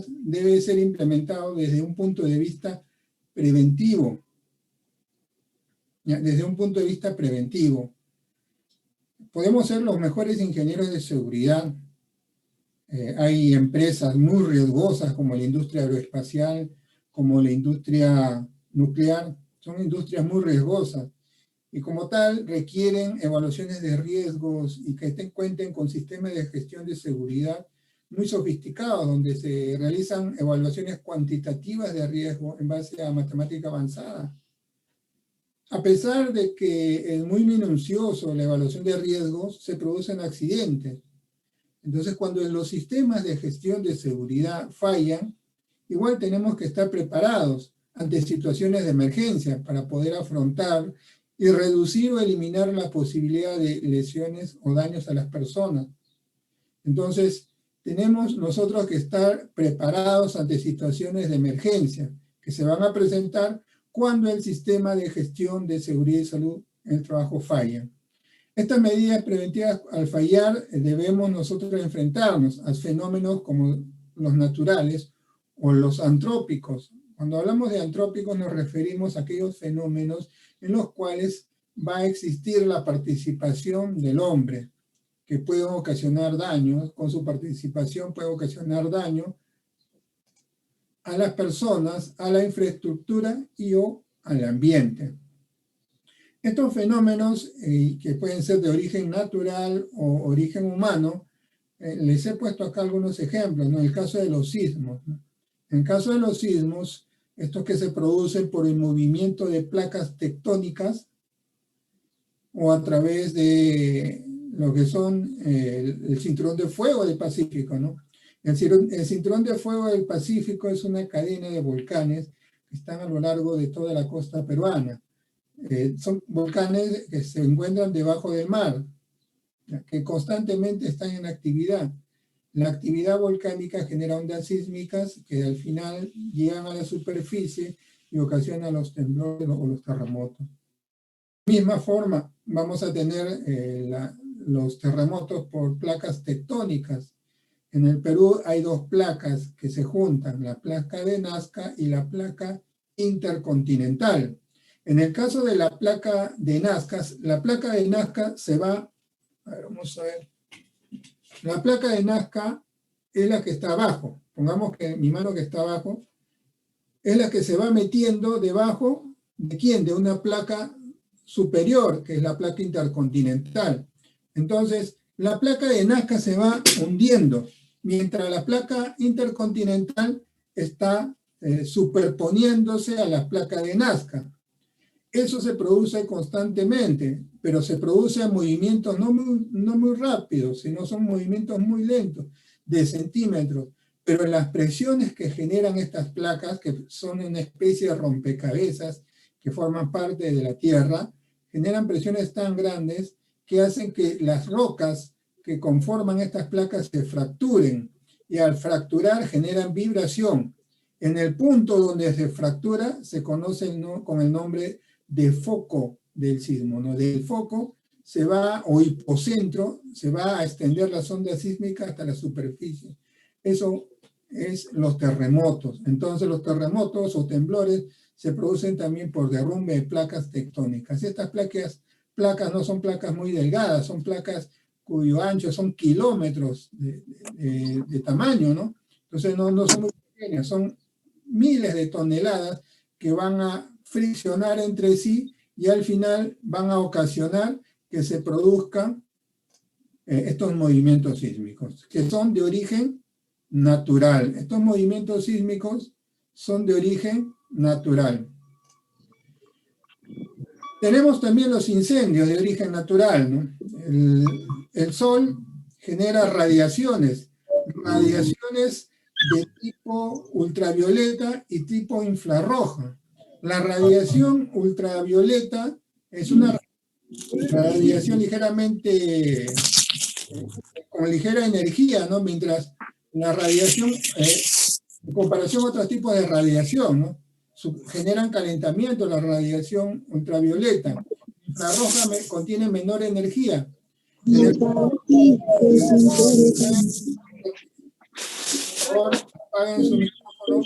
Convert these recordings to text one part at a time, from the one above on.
debe ser implementado desde un punto de vista preventivo. Desde un punto de vista preventivo. Podemos ser los mejores ingenieros de seguridad. Hay empresas muy riesgosas como la industria aeroespacial, como la industria nuclear. Son industrias muy riesgosas y como tal requieren evaluaciones de riesgos y que cuenten con sistemas de gestión de seguridad muy sofisticados, donde se realizan evaluaciones cuantitativas de riesgo en base a matemática avanzada. A pesar de que es muy minucioso la evaluación de riesgos, se producen accidentes. Entonces, cuando los sistemas de gestión de seguridad fallan, igual tenemos que estar preparados ante situaciones de emergencia para poder afrontar y reducir o eliminar la posibilidad de lesiones o daños a las personas. Entonces, tenemos nosotros que estar preparados ante situaciones de emergencia que se van a presentar cuando el sistema de gestión de seguridad y salud en el trabajo falla. Estas medidas preventivas, al fallar, debemos nosotros enfrentarnos a fenómenos como los naturales o los antrópicos. Cuando hablamos de antrópicos nos referimos a aquellos fenómenos en los cuales va a existir la participación del hombre, que puede ocasionar daños, con su participación puede ocasionar daño a las personas, a la infraestructura y o al ambiente. Estos fenómenos que pueden ser de origen natural o origen humano, les he puesto acá algunos ejemplos, ¿no? En el caso de los sismos, ¿no? En el caso de los sismos, estos que se producen por el movimiento de placas tectónicas o a través de lo que son el cinturón de fuego del Pacífico, ¿no? El cinturón de fuego del Pacífico es una cadena de volcanes que están a lo largo de toda la costa peruana. Son volcanes que se encuentran debajo del mar, que constantemente están en actividad. La actividad volcánica genera ondas sísmicas que al final llegan a la superficie y ocasionan los temblores o los terremotos. De la misma forma, vamos a tener los terremotos por placas tectónicas. En el Perú hay dos placas que se juntan, la placa de Nazca y la placa intercontinental. En el caso de la placa de Nazca se va, a ver, vamos a ver, la placa de Nazca es la que está abajo, pongamos que mi mano que está abajo, es la que se va metiendo debajo de ¿quién? De una placa superior, que es la placa intercontinental. Entonces, la placa de Nazca se va hundiendo, mientras la placa intercontinental está superponiéndose a la placa de Nazca. Eso se produce constantemente, pero se produce a movimientos no muy rápidos, sino son movimientos muy lentos, de centímetros. Pero las presiones que generan estas placas, que son una especie de rompecabezas que forman parte de la Tierra, generan presiones tan grandes que hacen que las rocas que conforman estas placas se fracturen, y al fracturar generan vibración. En el punto donde se fractura se conoce con el nombre de foco del sismo, ¿no? Del foco se va, o hipocentro, se va a extender las ondas sísmicas hasta la superficie. Eso es los terremotos. Entonces los terremotos o temblores se producen también por derrumbe de placas tectónicas. Estas placas no son placas muy delgadas, son placas cuyo ancho son kilómetros de tamaño, ¿no? Entonces no son muy pequeñas, son miles de toneladas que van a friccionar entre sí y al final van a ocasionar que se produzcan estos movimientos sísmicos, que son de origen natural. Estos movimientos sísmicos son de origen natural. Tenemos también los incendios de origen natural, ¿no? El sol genera radiaciones de tipo ultravioleta y tipo infrarroja. La radiación ultravioleta es una radiación ligeramente, con ligera energía, ¿no? Mientras la radiación, en comparación a otros tipos de radiación, ¿no? Generan calentamiento, la radiación ultravioleta. Infrarroja contiene menor energía. apaguen su micrófono.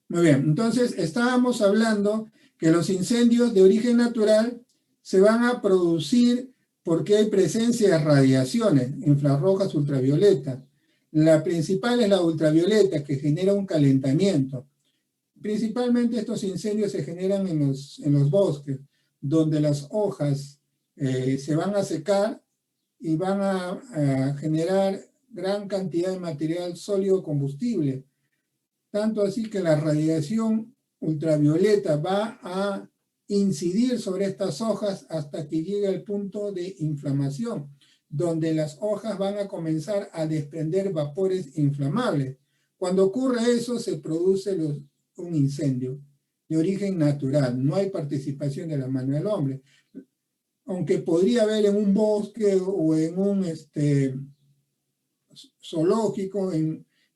Muy bien, entonces estábamos hablando que los incendios de origen natural se van a producir porque hay presencia de radiaciones infrarrojas, ultravioletas. La principal es la ultravioleta, que genera un calentamiento. Principalmente estos incendios se generan en los bosques, donde las hojas se van a secar y van a generar gran cantidad de material sólido combustible. Tanto así que la radiación ultravioleta va a incidir sobre estas hojas hasta que llegue al punto de inflamación, donde las hojas van a comenzar a desprender vapores inflamables. Cuando ocurre eso, se produce un incendio de origen natural. No hay participación de la mano del hombre. Aunque podría haber en un bosque o en un zoológico,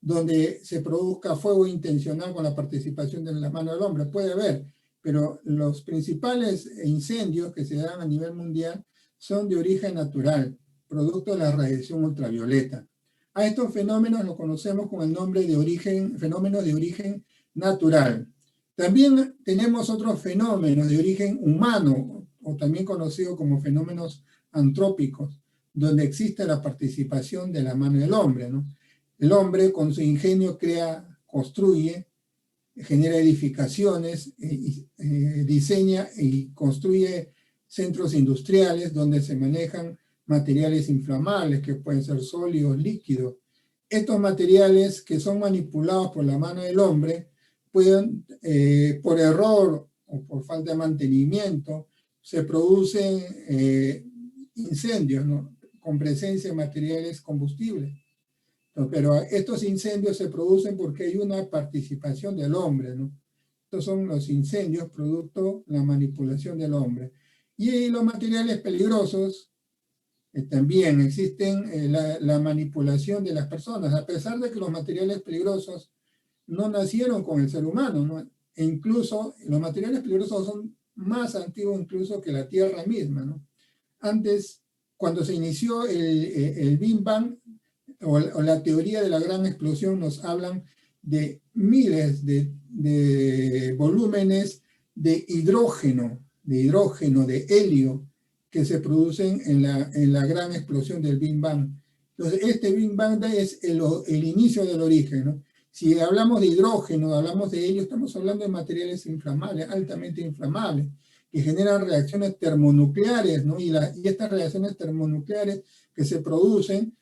donde se produzca fuego intencional con la participación de la mano del hombre. Puede haber, pero los principales incendios que se dan a nivel mundial son de origen natural, producto de la radiación ultravioleta. A estos fenómenos los conocemos con el nombre de fenómenos de origen natural. También tenemos otros fenómenos de origen humano, o también conocidos como fenómenos antrópicos, donde existe la participación de la mano del hombre, ¿no? El hombre con su ingenio crea, construye, genera edificaciones, diseña y construye centros industriales donde se manejan materiales inflamables que pueden ser sólidos, líquidos. Estos materiales que son manipulados por la mano del hombre pueden, por error o por falta de mantenimiento, se producen incendios, ¿no? Con presencia de materiales combustibles. Pero estos incendios se producen porque hay una participación del hombre, ¿no? Estos son los incendios producto de la manipulación del hombre. Y los materiales peligrosos, también existen la manipulación de las personas, a pesar de que los materiales peligrosos no nacieron con el ser humano, ¿no? E incluso los materiales peligrosos son más antiguos incluso que la Tierra misma, ¿no? Antes, cuando se inició el Big Bang, o la teoría de la gran explosión, nos hablan de miles de volúmenes de hidrógeno, de helio, que se producen en la gran explosión del Big Bang. Entonces, este Big Bang es el inicio del origen, ¿no? Si hablamos de hidrógeno, hablamos de helio, estamos hablando de materiales inflamables, altamente inflamables, que generan reacciones termonucleares, ¿no? Y estas reacciones termonucleares que se producen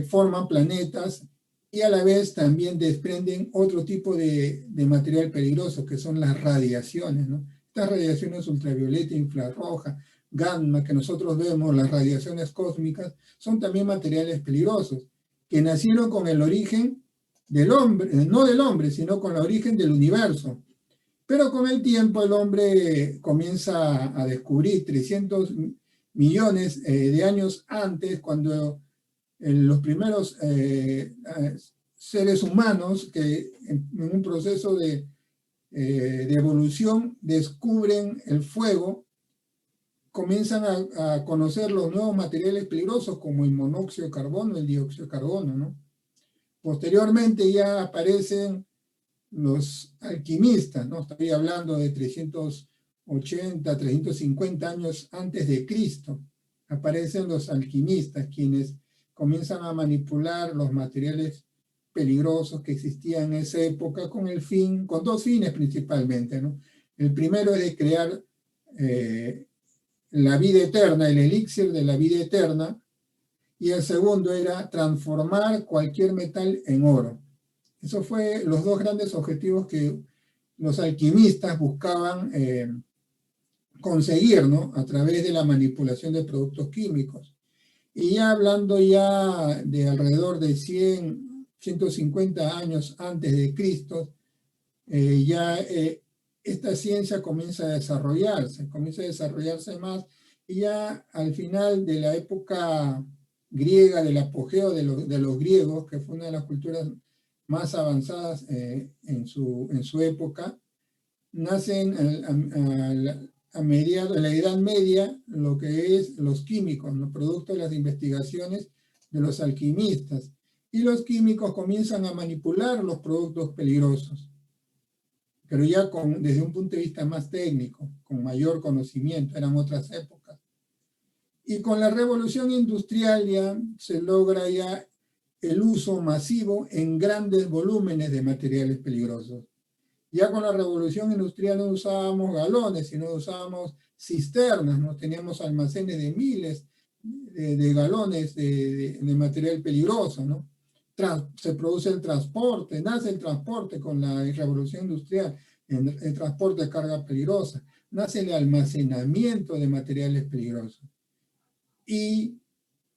forman planetas y a la vez también desprenden otro tipo de material peligroso, que son las radiaciones, ¿no? Estas radiaciones ultravioleta, infrarroja, gamma, que nosotros vemos, las radiaciones cósmicas, son también materiales peligrosos, que nacieron con el origen del hombre, no del hombre, sino con el origen del universo. Pero con el tiempo el hombre comienza a descubrir 300 millones de años antes, cuando los primeros seres humanos que en un proceso de evolución descubren el fuego, comienzan a conocer los nuevos materiales peligrosos como el monóxido de carbono, el dióxido de carbono, ¿no? Posteriormente ya aparecen los alquimistas, ¿no? Estoy hablando de 380, 350 años antes de Cristo. Aparecen los alquimistas, quienes comienzan a manipular los materiales peligrosos que existían en esa época con dos fines principalmente, ¿no? El primero es de crear la vida eterna, el elixir de la vida eterna, y el segundo era transformar cualquier metal en oro. Esos fueron los dos grandes objetivos que los alquimistas buscaban conseguir, ¿no? A través de la manipulación de productos químicos. Y ya hablando ya de alrededor de 150 años antes de Cristo, esta ciencia comienza a desarrollarse más, y ya al final de la época griega, del apogeo de los griegos, que fue una de las culturas más avanzadas en su época, nacen a mediados de la Edad Media lo que es los químicos, los productos de las investigaciones de los alquimistas. Y los químicos comienzan a manipular los productos peligrosos, pero ya desde un punto de vista más técnico, con mayor conocimiento, eran otras épocas. Y con la revolución industrial ya se logra ya el uso masivo en grandes volúmenes de materiales peligrosos. Ya con la revolución industrial no usábamos galones, sino usábamos cisternas, ¿no? Teníamos almacenes de miles de galones de material peligroso, ¿no? Se produce el transporte, nace el transporte con la revolución industrial, el transporte de carga peligrosa, nace el almacenamiento de materiales peligrosos. Y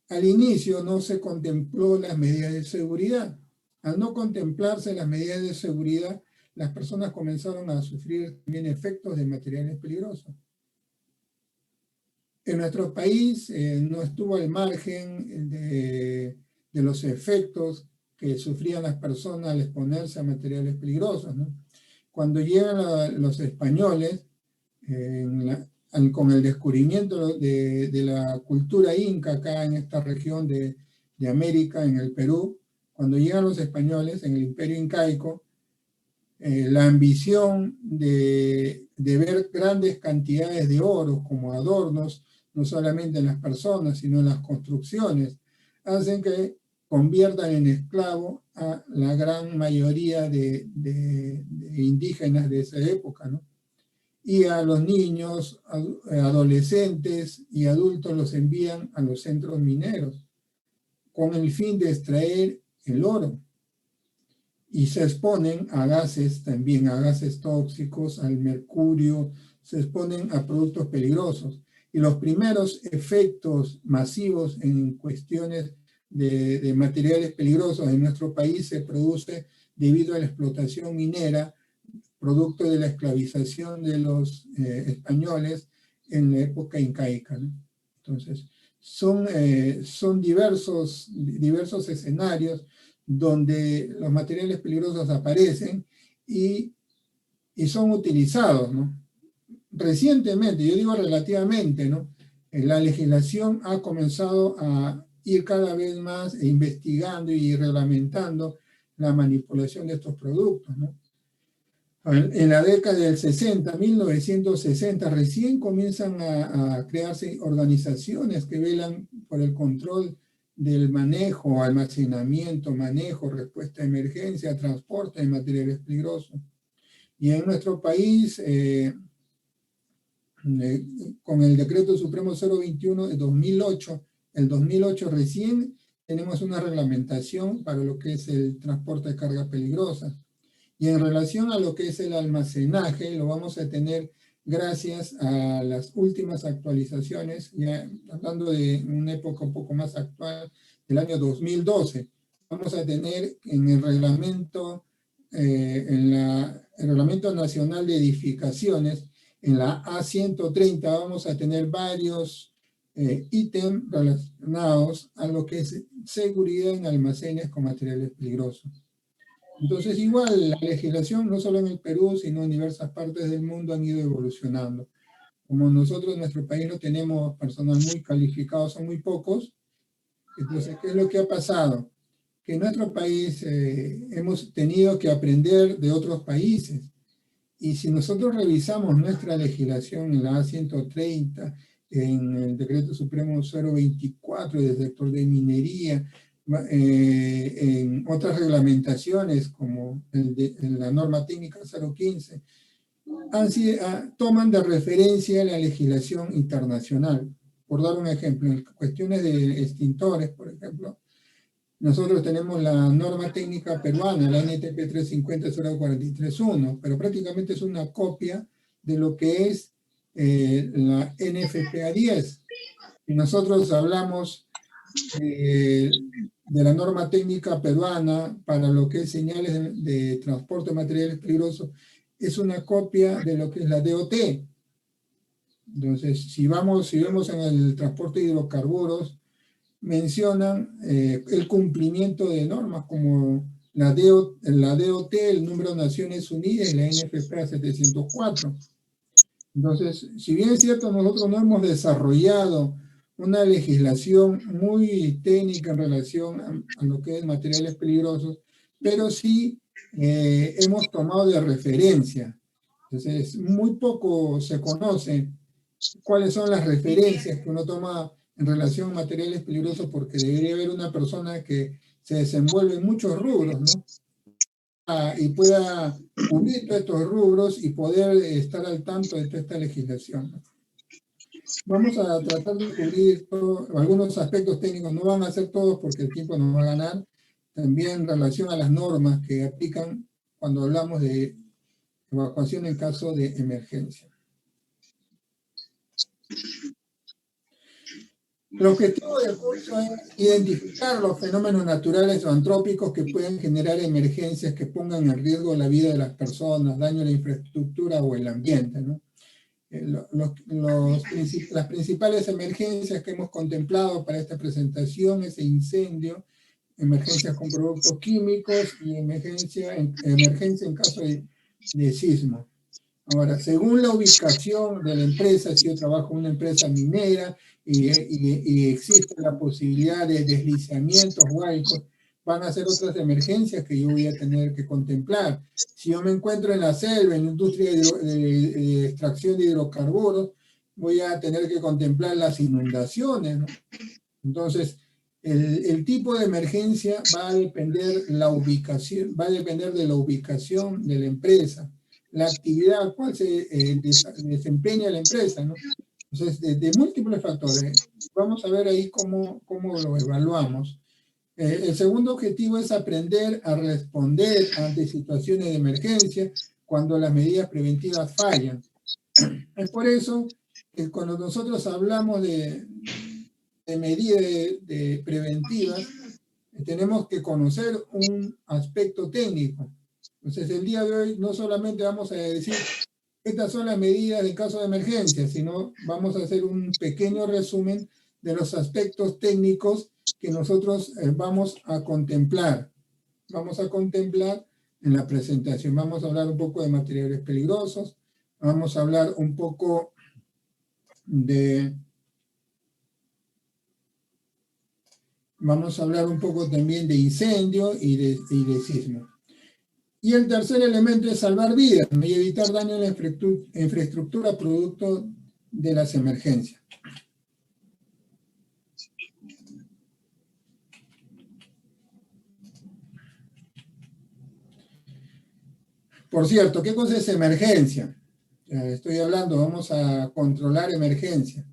al inicio no se contempló las medidas de seguridad. Al no contemplarse las medidas de seguridad, las personas comenzaron a sufrir también efectos de materiales peligrosos. En nuestro país no estuvo al margen de los efectos que sufrían las personas al exponerse a materiales peligrosos, ¿no? Cuando llegan los españoles, con el descubrimiento de la cultura inca acá en esta región de América, en el Perú, cuando llegan los españoles en el imperio incaico, la ambición de ver grandes cantidades de oro como adornos, no solamente en las personas, sino en las construcciones, hacen que conviertan en esclavo a la gran mayoría de indígenas de esa época, ¿no? Y a los niños, adolescentes y adultos los envían a los centros mineros con el fin de extraer el oro. Y se exponen a gases también, a gases tóxicos, al mercurio, se exponen a productos peligrosos. Y los primeros efectos masivos en cuestiones de materiales peligrosos en nuestro país se produce debido a la explotación minera, producto de la esclavización de los españoles en la época incaica, ¿no? Entonces, son diversos escenarios donde los materiales peligrosos aparecen y son utilizados, ¿no? Recientemente, yo digo relativamente, ¿no? La legislación ha comenzado a ir cada vez más investigando y reglamentando la manipulación de estos productos, ¿no? En la década del 60, 1960, recién comienzan a crearse organizaciones que velan por el control del manejo, almacenamiento, manejo, respuesta a emergencia, transporte de materiales peligrosos. Y en nuestro país, con el Decreto Supremo 021 de 2008, el 2008 recién tenemos una reglamentación para lo que es el transporte de carga peligrosa. Y en relación a lo que es el almacenaje, lo vamos a tener gracias a las últimas actualizaciones, ya hablando de una época un poco más actual, del año 2012. Vamos a tener en el reglamento, el Reglamento Nacional de Edificaciones, en la A130 vamos a tener varios ítems relacionados a lo que es seguridad en almacenes con materiales peligrosos. Entonces, igual, la legislación, no solo en el Perú, sino en diversas partes del mundo, han ido evolucionando. Como nosotros en nuestro país no tenemos personal muy calificado, son muy pocos, entonces, ¿qué es lo que ha pasado? Que en nuestro país hemos tenido que aprender de otros países. Y si nosotros revisamos nuestra legislación en la A130, en el Decreto Supremo 024 del sector de minería, en otras reglamentaciones como en la norma técnica 015, toman de referencia la legislación internacional. Por dar un ejemplo, en cuestiones de extintores, por ejemplo, nosotros tenemos la norma técnica peruana, la NTP 350-0431, pero prácticamente es una copia de lo que es la NFPA 10. Y nosotros hablamos de la norma técnica peruana para lo que es señales de transporte de materiales peligrosos, es una copia de lo que es la DOT. Entonces, si vemos en el transporte de hidrocarburos, mencionan el cumplimiento de normas como la DOT, el número de Naciones Unidas y la NFPA 704. Entonces, si bien es cierto, nosotros no hemos desarrollado una legislación muy técnica en relación a lo que es materiales peligrosos, pero sí hemos tomado de referencia. Entonces, muy poco se conoce cuáles son las referencias que uno toma en relación a materiales peligrosos, porque debería haber una persona que se desenvuelve en muchos rubros, ¿no? Y pueda cubrir todos estos rubros y poder estar al tanto de toda esta legislación, ¿no? Vamos a tratar de cubrir algunos aspectos técnicos, no van a ser todos porque el tiempo nos va a ganar, también en relación a las normas que aplican cuando hablamos de evacuación en caso de emergencia. El objetivo del curso es identificar los fenómenos naturales o antrópicos que pueden generar emergencias que pongan en riesgo la vida de las personas, daño a la infraestructura o el ambiente, ¿no? Las principales emergencias que hemos contemplado para esta presentación es el incendio, emergencias con productos químicos y emergencia en caso de sismo. Ahora, según la ubicación de la empresa, si yo trabajo en una empresa minera y existe la posibilidad de deslizamientos huaicos, van a ser otras emergencias que yo voy a tener que contemplar. Si yo me encuentro en la selva, en la industria de extracción de hidrocarburos, voy a tener que contemplar las inundaciones, ¿no? Entonces, el tipo de emergencia va a depender de la ubicación de la empresa, la actividad cual se desempeña la empresa, ¿no? Entonces, de múltiples factores. Vamos a ver ahí cómo lo evaluamos. El segundo objetivo es aprender a responder ante situaciones de emergencia cuando las medidas preventivas fallan. Es por eso que cuando nosotros hablamos de medidas preventivas, tenemos que conocer un aspecto técnico. Entonces, el día de hoy no solamente vamos a decir estas son las medidas en caso de emergencia, sino vamos a hacer un pequeño resumen de los aspectos técnicos que nosotros vamos a contemplar. Vamos a contemplar en la presentación. Vamos a hablar un poco de materiales peligrosos, vamos a hablar un poco de... Vamos a hablar un poco también de incendio y de sismo. Y el tercer elemento es salvar vidas y evitar daño en la infraestructura producto de las emergencias. Por cierto, ¿qué cosa es emergencia? Estoy hablando, vamos a controlar emergencia.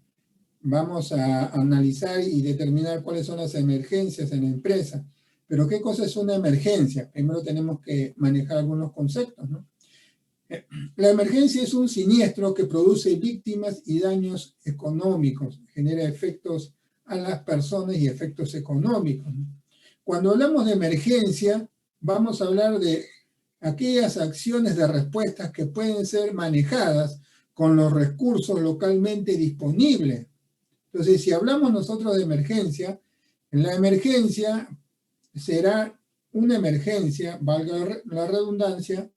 Vamos a analizar y determinar cuáles son las emergencias en la empresa. Pero ¿qué cosa es una emergencia? Primero tenemos que manejar algunos conceptos, ¿no? La emergencia es un siniestro que produce víctimas y daños económicos, genera efectos a las personas y efectos económicos, ¿no? Cuando hablamos de emergencia, vamos a hablar de aquellas acciones de respuestas que pueden ser manejadas con los recursos localmente disponibles. Entonces, si hablamos nosotros de emergencia, la emergencia será una emergencia, valga la redundancia,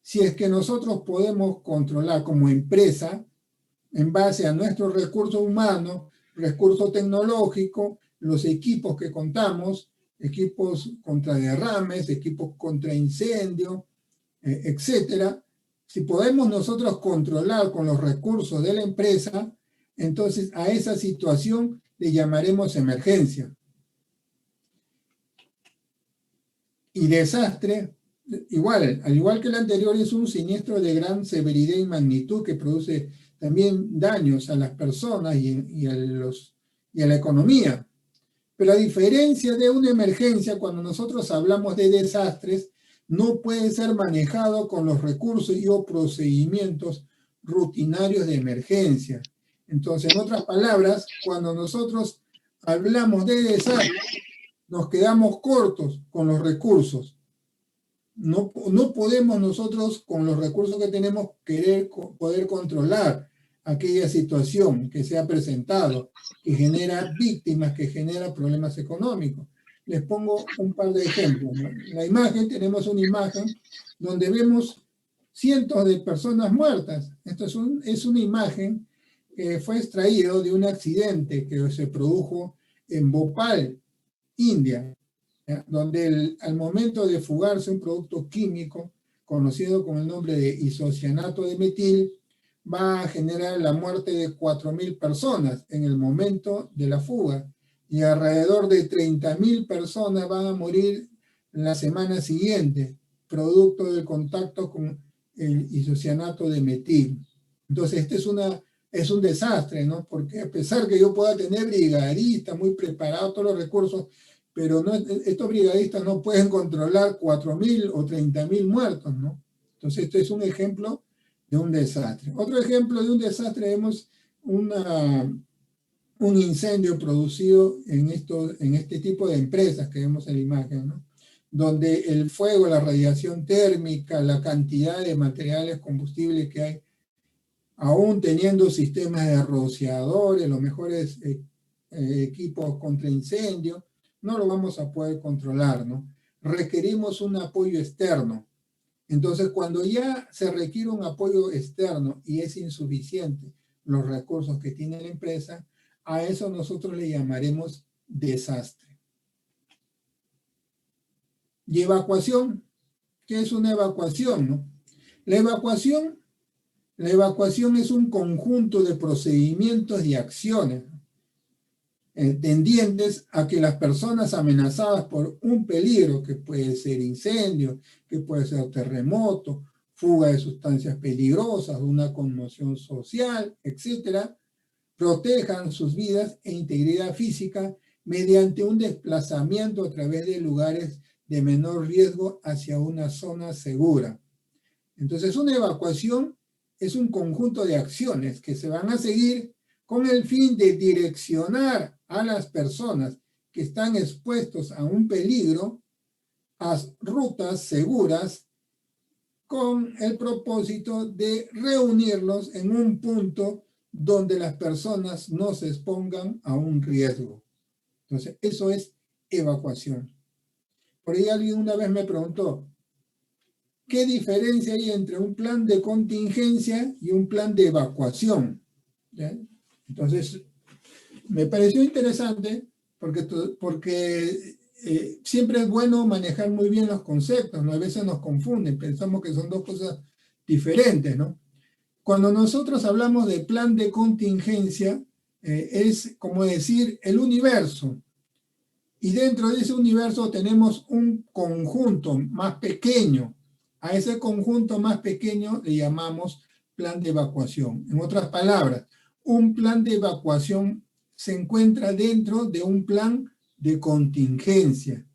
si es que nosotros podemos controlar como empresa, en base a nuestros recursos humanos, recursos tecnológicos, los equipos que contamos, equipos contra derrames, equipos contra incendios, etcétera. Si podemos nosotros controlar con los recursos de la empresa, entonces a esa situación le llamaremos emergencia. Y desastre, al igual que el anterior, es un siniestro de gran severidad y magnitud que produce también daños a las personas y a la economía. Pero a diferencia de una emergencia, cuando nosotros hablamos de desastres, no puede ser manejado con los recursos y o procedimientos rutinarios de emergencia. Entonces, en otras palabras, cuando nosotros hablamos de desastres, nos quedamos cortos con los recursos. No podemos nosotros, con los recursos que tenemos, poder controlar aquella situación que se ha presentado, que genera víctimas, que genera problemas económicos. Les pongo un par de ejemplos, ¿no? La imagen, tenemos una imagen donde vemos cientos de personas muertas. Esto es una imagen que fue extraído de un accidente que se produjo en Bhopal, India, donde al momento de fugarse un producto químico conocido con el nombre de isocianato de metil, va a generar la muerte de 4.000 personas en el momento de la fuga, y alrededor de 30.000 personas van a morir en la semana siguiente, producto del contacto con el isocianato de metil. Entonces, este es un desastre, ¿no? Porque a pesar que yo pueda tener brigadistas muy preparados, todos los recursos, pero no, estos brigadistas no pueden controlar 4.000 o 30.000 muertos, ¿no? Entonces, esto es un ejemplo de un desastre. Otro ejemplo de un desastre, vemos un incendio producido en este tipo de empresas que vemos en la imagen, ¿no? Donde el fuego, la radiación térmica, la cantidad de materiales combustibles que hay, aún teniendo sistemas de rociadores, los mejores equipos contra incendio, no lo vamos a poder controlar, ¿no? Requerimos un apoyo externo. Entonces, cuando ya se requiere un apoyo externo y es insuficiente los recursos que tiene la empresa, a eso nosotros le llamaremos desastre. Y evacuación, ¿qué es una evacuación, no? La evacuación es un conjunto de procedimientos y acciones tendientes a que las personas amenazadas por un peligro, que puede ser incendio, que puede ser terremoto, fuga de sustancias peligrosas, una conmoción social, etcétera, protejan sus vidas e integridad física mediante un desplazamiento a través de lugares de menor riesgo hacia una zona segura. Entonces, una evacuación es un conjunto de acciones que se van a seguir con el fin de direccionar a las personas que están expuestos a un peligro a rutas seguras, con el propósito de reunirlos en un punto donde las personas no se expongan a un riesgo. Entonces, eso es evacuación. Por ahí alguien una vez me preguntó, ¿qué diferencia hay entre un plan de contingencia y un plan de evacuación? ¿Ya? Entonces, me pareció interesante porque siempre es bueno manejar muy bien los conceptos, ¿no? A veces nos confunden, pensamos que son dos cosas diferentes, ¿no? Cuando nosotros hablamos de plan de contingencia, es como decir el universo, y dentro de ese universo tenemos un conjunto más pequeño. A ese conjunto más pequeño le llamamos plan de evacuación. En otras palabras, un plan de evacuación se encuentra dentro de un plan de contingencia.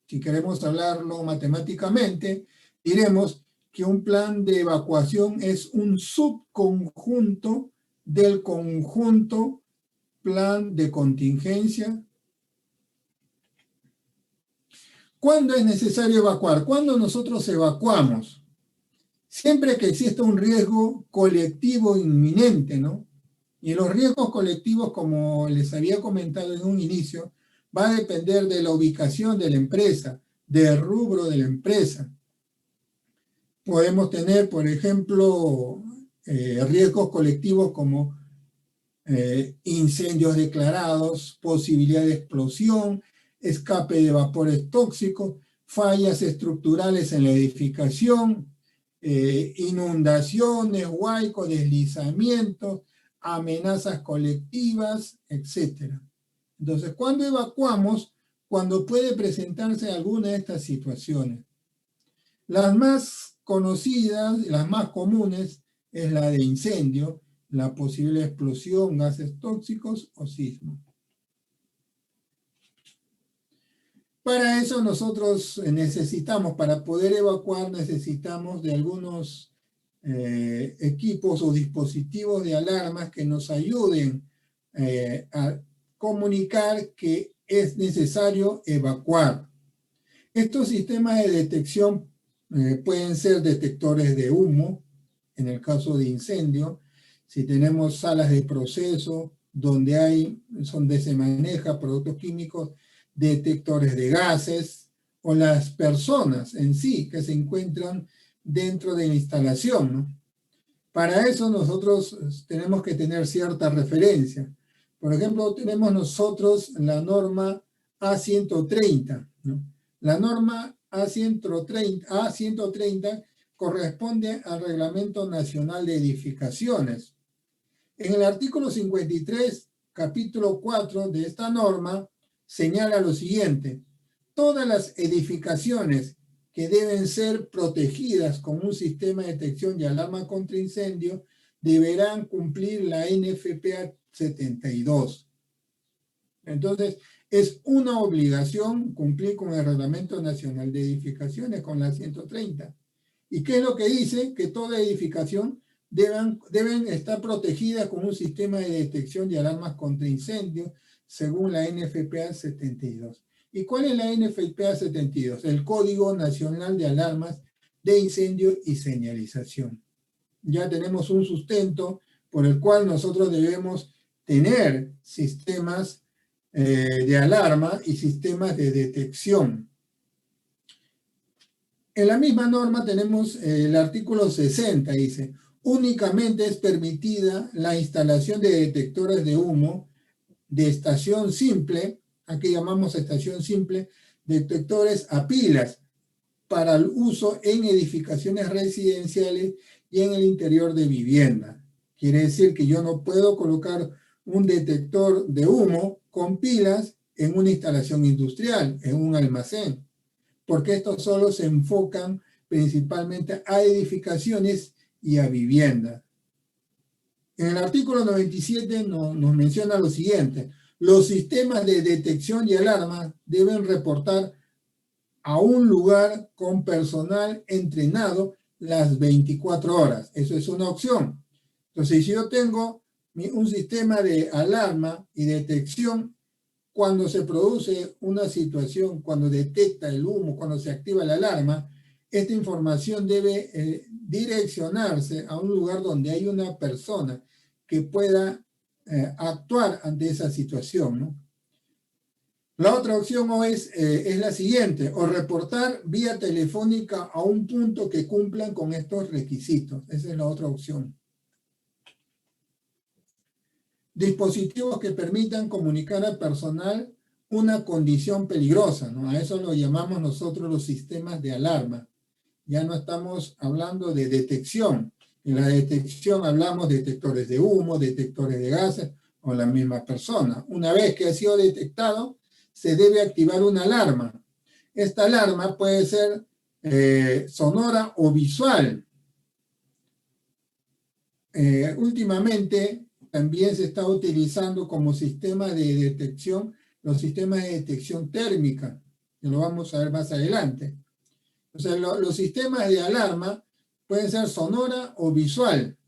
Si queremos hablarlo matemáticamente, diremos que un plan de evacuación es un subconjunto del conjunto plan de contingencia. ¿Cuándo es necesario evacuar? ¿Cuándo nosotros evacuamos? Siempre que exista un riesgo colectivo inminente, ¿no? Y los riesgos colectivos, como les había comentado en un inicio, va a depender de la ubicación de la empresa, del rubro de la empresa. Podemos tener, por ejemplo, riesgos colectivos como incendios declarados, posibilidad de explosión, escape de vapores tóxicos, fallas estructurales en la edificación, inundaciones, huaicos, deslizamientos, amenazas colectivas, etc. Entonces, ¿cuándo evacuamos? Cuando puede presentarse alguna de estas situaciones. Las más conocidas, las más comunes, es la de incendio, la posible explosión, gases tóxicos o sismo. Para eso nosotros necesitamos, para poder evacuar, necesitamos de algunos equipos o dispositivos de alarmas que nos ayuden a comunicar que es necesario evacuar. Estos sistemas de detección pueden ser detectores de humo, en el caso de incendio. Si tenemos salas de proceso donde se maneja productos químicos, detectores de gases, o las personas en sí que se encuentran dentro de la instalación, ¿no? Para eso nosotros tenemos que tener cierta referencia. Por ejemplo, tenemos nosotros la norma A130, ¿no? La norma A130 corresponde al Reglamento Nacional de Edificaciones. En el artículo 53, capítulo 4 de esta norma, señala lo siguiente: todas las edificaciones que deben ser protegidas con un sistema de detección y alarma contra incendio deberán cumplir la NFPA 72. Entonces, es una obligación cumplir con el Reglamento Nacional de Edificaciones, con la 130. ¿Y qué es lo que dice? Que toda edificación deben estar protegidas con un sistema de detección y alarmas contra incendios, según la NFPA 72. ¿Y cuál es la NFPA 72? El Código Nacional de Alarmas de Incendio y Señalización. Ya tenemos un sustento por el cual nosotros debemos tener sistemas de alarma y sistemas de detección. En la misma norma tenemos el artículo 60, dice: únicamente es permitida la instalación de detectores de humo de estación simple, aquí llamamos estación simple, detectores a pilas, para el uso en edificaciones residenciales y en el interior de vivienda. Quiere decir que yo no puedo colocar un detector de humo con pilas en una instalación industrial, en un almacén, porque estos solo se enfocan principalmente a edificaciones y a viviendas. En el artículo 97 nos menciona lo siguiente: los sistemas de detección y alarma deben reportar a un lugar con personal entrenado las 24 horas. Eso es una opción. Entonces, si yo tengo un sistema de alarma y detección, cuando se produce una situación, cuando detecta el humo, cuando se activa la alarma, esta información debe direccionarse a un lugar donde hay una persona que pueda actuar ante esa situación, ¿no? La otra opción es la siguiente: o reportar vía telefónica a un punto que cumplan con estos requisitos. Esa es la otra opción. Dispositivos que permitan comunicar al personal una condición peligrosa, ¿no? A eso lo llamamos nosotros los sistemas de alarma. Ya no estamos hablando de detección. En la detección hablamos de detectores de humo, detectores de gases o la misma persona. Una vez que ha sido detectado, se debe activar una alarma. Esta alarma puede ser sonora o visual. Últimamente también se está utilizando como sistema de detección los sistemas de detección térmica, que lo vamos a ver más adelante. O sea, los sistemas de alarma pueden ser sonora o visual.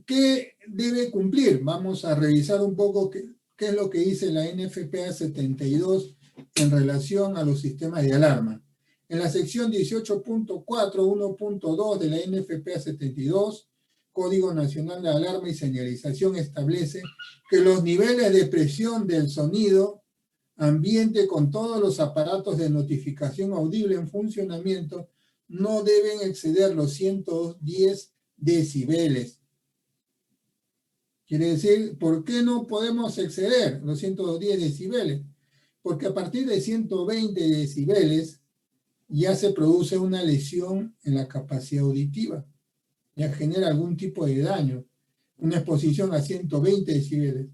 ¿Qué debe cumplir? Vamos a revisar un poco qué es lo que dice la NFPA 72 en relación a los sistemas de alarma. En la sección 18.4, 1.2 de la NFPA 72, Código Nacional de Alarma y Señalización, establece que los niveles de presión del sonido ambiente con todos los aparatos de notificación audible en funcionamiento no deben exceder los 110 decibeles. Quiere decir, ¿por qué no podemos exceder los 110 decibeles? Porque a partir de 120 decibeles ya se produce una lesión en la capacidad auditiva, ya genera algún tipo de daño, una exposición a 120 decibeles.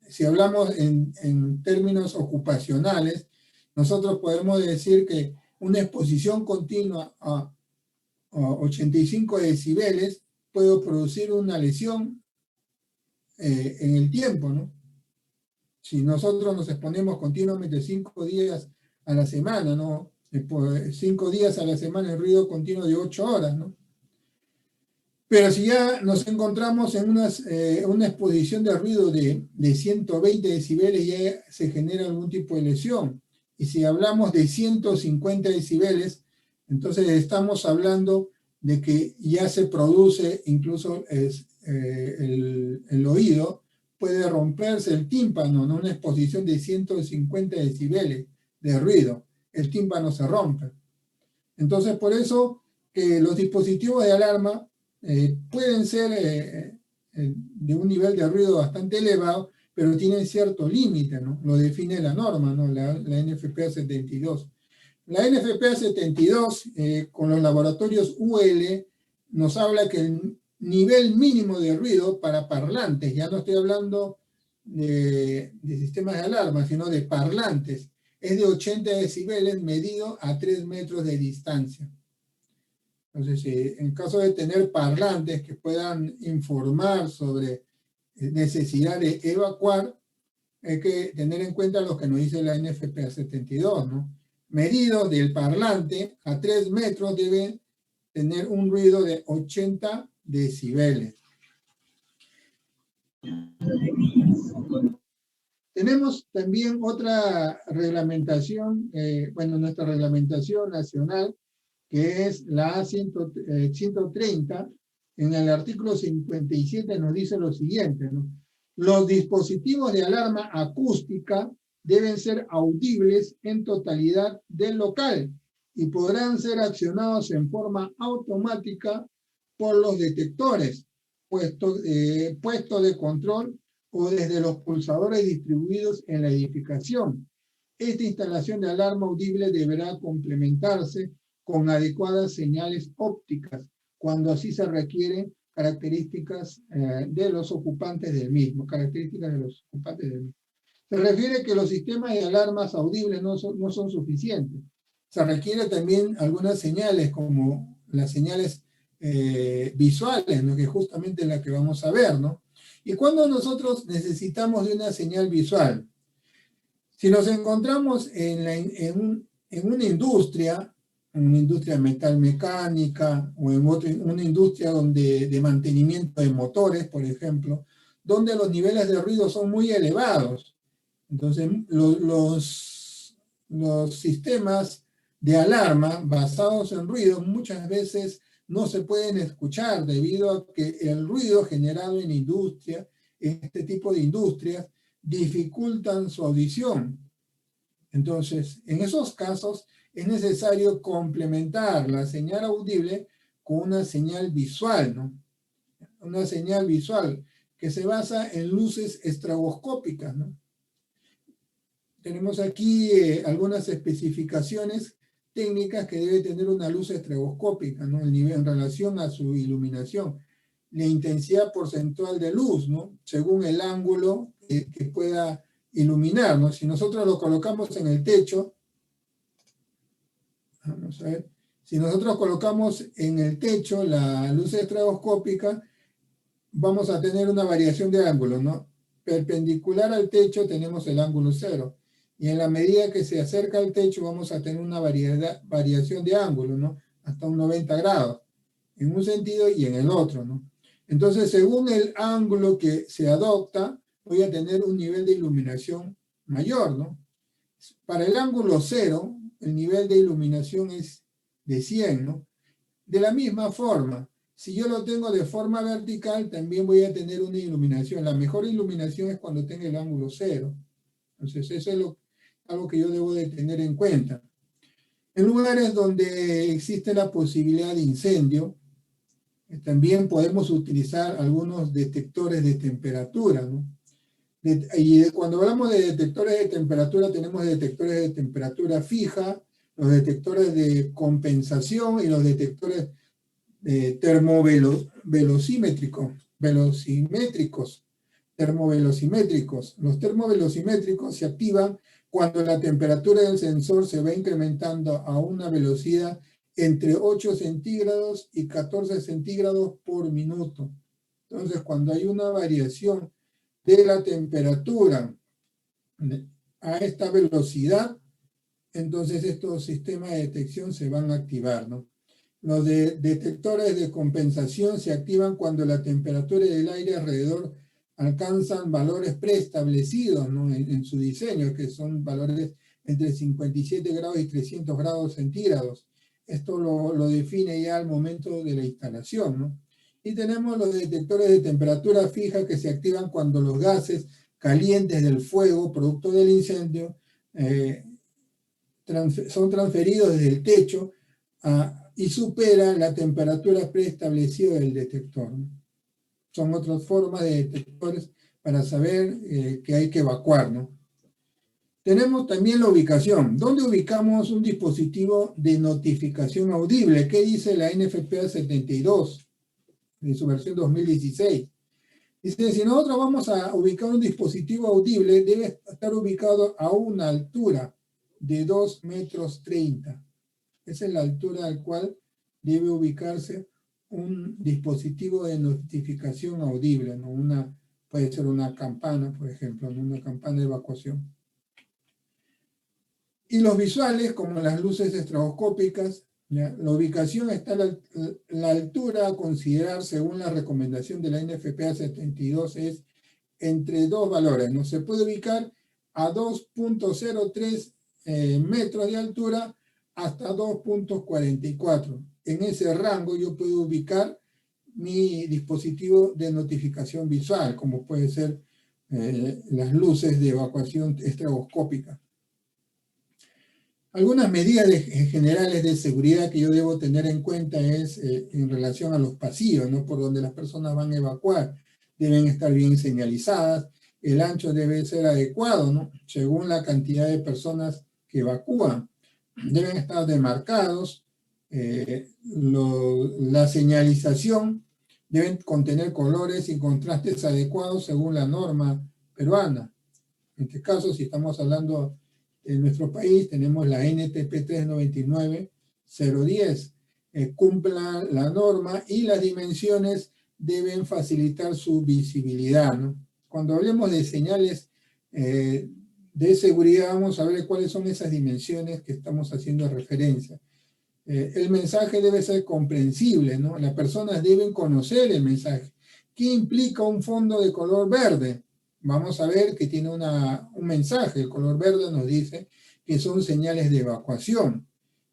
Si hablamos en términos ocupacionales, nosotros podemos decir que una exposición continua a 85 decibeles puede producir una lesión en el tiempo, ¿no? Si nosotros nos exponemos continuamente 5 días a la semana, ¿no? 5 días a la semana en ruido continuo de 8 horas, ¿no? Pero si ya nos encontramos en una exposición de ruido de 120 decibeles, ya se genera algún tipo de lesión. Y si hablamos de 150 decibeles, entonces estamos hablando de que ya se produce incluso el oído, puede romperse el tímpano en una exposición de 150 decibeles de ruido. El tímpano se rompe. Entonces, por eso que los dispositivos de alarma pueden ser de un nivel de ruido bastante elevado, pero tienen cierto límite, ¿no? Lo define la norma, ¿no? La NFPA 72. La NFPA 72, con los laboratorios UL, nos habla que el nivel mínimo de ruido para parlantes, ya no estoy hablando de sistemas de alarma, sino de parlantes, es de 80 decibeles medido a 3 metros de distancia. Entonces, en caso de tener parlantes que puedan informar sobre necesidad de evacuar, hay que tener en cuenta lo que nos dice la NFPA 72, ¿no? Medido del parlante a 3 metros debe tener un ruido de 80 decibeles. Tenemos también otra reglamentación, nuestra reglamentación nacional, que es la A130, en el artículo 57 nos dice lo siguiente, ¿no? Los dispositivos de alarma acústica deben ser audibles en totalidad del local y podrán ser accionados en forma automática por los detectores, puesto de control o desde los pulsadores distribuidos en la edificación. Esta instalación de alarma audible deberá complementarse con adecuadas señales ópticas, cuando así se requieren características de los ocupantes del mismo, Se refiere que los sistemas de alarmas audibles no son suficientes. Se requiere también algunas señales, como las señales visuales, ¿no? Que justamente es la que vamos a ver, ¿no? Y cuando nosotros necesitamos de una señal visual, si nos encontramos en una industria metalmecánica o en una industria de mantenimiento de motores, por ejemplo, donde los niveles de ruido son muy elevados. Entonces, los sistemas de alarma basados en ruido muchas veces no se pueden escuchar debido a que el ruido generado en este tipo de industrias, dificultan su audición. Entonces, en esos casos es necesario complementar la señal audible con una señal visual, ¿no? Una señal visual que se basa en luces estroboscópicas, ¿no? Tenemos aquí algunas especificaciones técnicas que debe tener una luz estroboscópica, ¿no? El nivel en relación a su iluminación. La intensidad porcentual de luz, ¿no? Según el ángulo que pueda iluminar, ¿no? Si nosotros lo colocamos en el techo, vamos a ver, si nosotros colocamos en el techo la luz estroboscópica, vamos a tener una variación de ángulo, ¿no? Perpendicular al techo tenemos el ángulo 0, y en la medida que se acerca al techo vamos a tener una variación de ángulo, ¿no? Hasta un 90 grados, en un sentido y en el otro, ¿no? Entonces, según el ángulo que se adopta, voy a tener un nivel de iluminación mayor, ¿no? Para el ángulo 0, el nivel de iluminación es de 100, ¿no? De la misma forma, si yo lo tengo de forma vertical, también voy a tener una iluminación. La mejor iluminación es cuando tenga el ángulo 0. Entonces, eso es algo que yo debo de tener en cuenta. En lugares donde existe la posibilidad de incendio, también podemos utilizar algunos detectores de temperatura, ¿no? Cuando hablamos de detectores de temperatura, tenemos detectores de temperatura fija, los detectores de compensación y los detectores termovelocimétricos. Los termovelocimétricos se activan cuando la temperatura del sensor se va incrementando a una velocidad entre 8 centígrados y 14 centígrados por minuto. Entonces, cuando hay una variación de la temperatura a esta velocidad, entonces estos sistemas de detección se van a activar, ¿no? Los detectores de compensación se activan cuando la temperatura del aire alrededor alcanzan valores preestablecidos, ¿no? en su diseño, que son valores entre 57 grados y 300 grados centígrados. Esto lo define ya al momento de la instalación, ¿no? Y tenemos los detectores de temperatura fija que se activan cuando los gases calientes del fuego, producto del incendio, son transferidos desde el techo y supera la temperatura preestablecida del detector, ¿no? Son otras formas de detectores para saber que hay que evacuar, ¿no? Tenemos también la ubicación. ¿Dónde ubicamos un dispositivo de notificación audible? ¿Qué dice la NFPA 72 en su versión 2016? Dice, si nosotros vamos a ubicar un dispositivo audible, debe estar ubicado a una altura de 2,30 metros. Esa es la altura al cual debe ubicarse un dispositivo de notificación audible, ¿no? Puede ser una campana, por ejemplo, ¿no? Una campana de evacuación. Y los visuales, como las luces estroboscópicas, ¿ya? La ubicación está a la altura a considerar según la recomendación de la NFPA 72 es entre dos valores, ¿no? Se puede ubicar a 2,03 metros de altura hasta 2,44. En ese rango yo puedo ubicar mi dispositivo de notificación visual, como puede ser las luces de evacuación estroboscópica. Algunas medidas generales de seguridad que yo debo tener en cuenta es en relación a los pasillos, ¿no? Por donde las personas van a evacuar. Deben estar bien señalizadas, el ancho debe ser adecuado, ¿no? Según la cantidad de personas que evacúan. Deben estar demarcados, la señalización deben contener colores y contrastes adecuados según la norma peruana. En este caso, si estamos hablando en nuestro país, tenemos la NTP 399-010. Cumpla la norma y las dimensiones deben facilitar su visibilidad, ¿no? Cuando hablemos de señales de seguridad, vamos a ver cuáles son esas dimensiones que estamos haciendo referencia. El mensaje debe ser comprensible, ¿no? Las personas deben conocer el mensaje. ¿Qué implica un fondo de color verde? Vamos a ver que tiene un mensaje. El color verde nos dice que son señales de evacuación.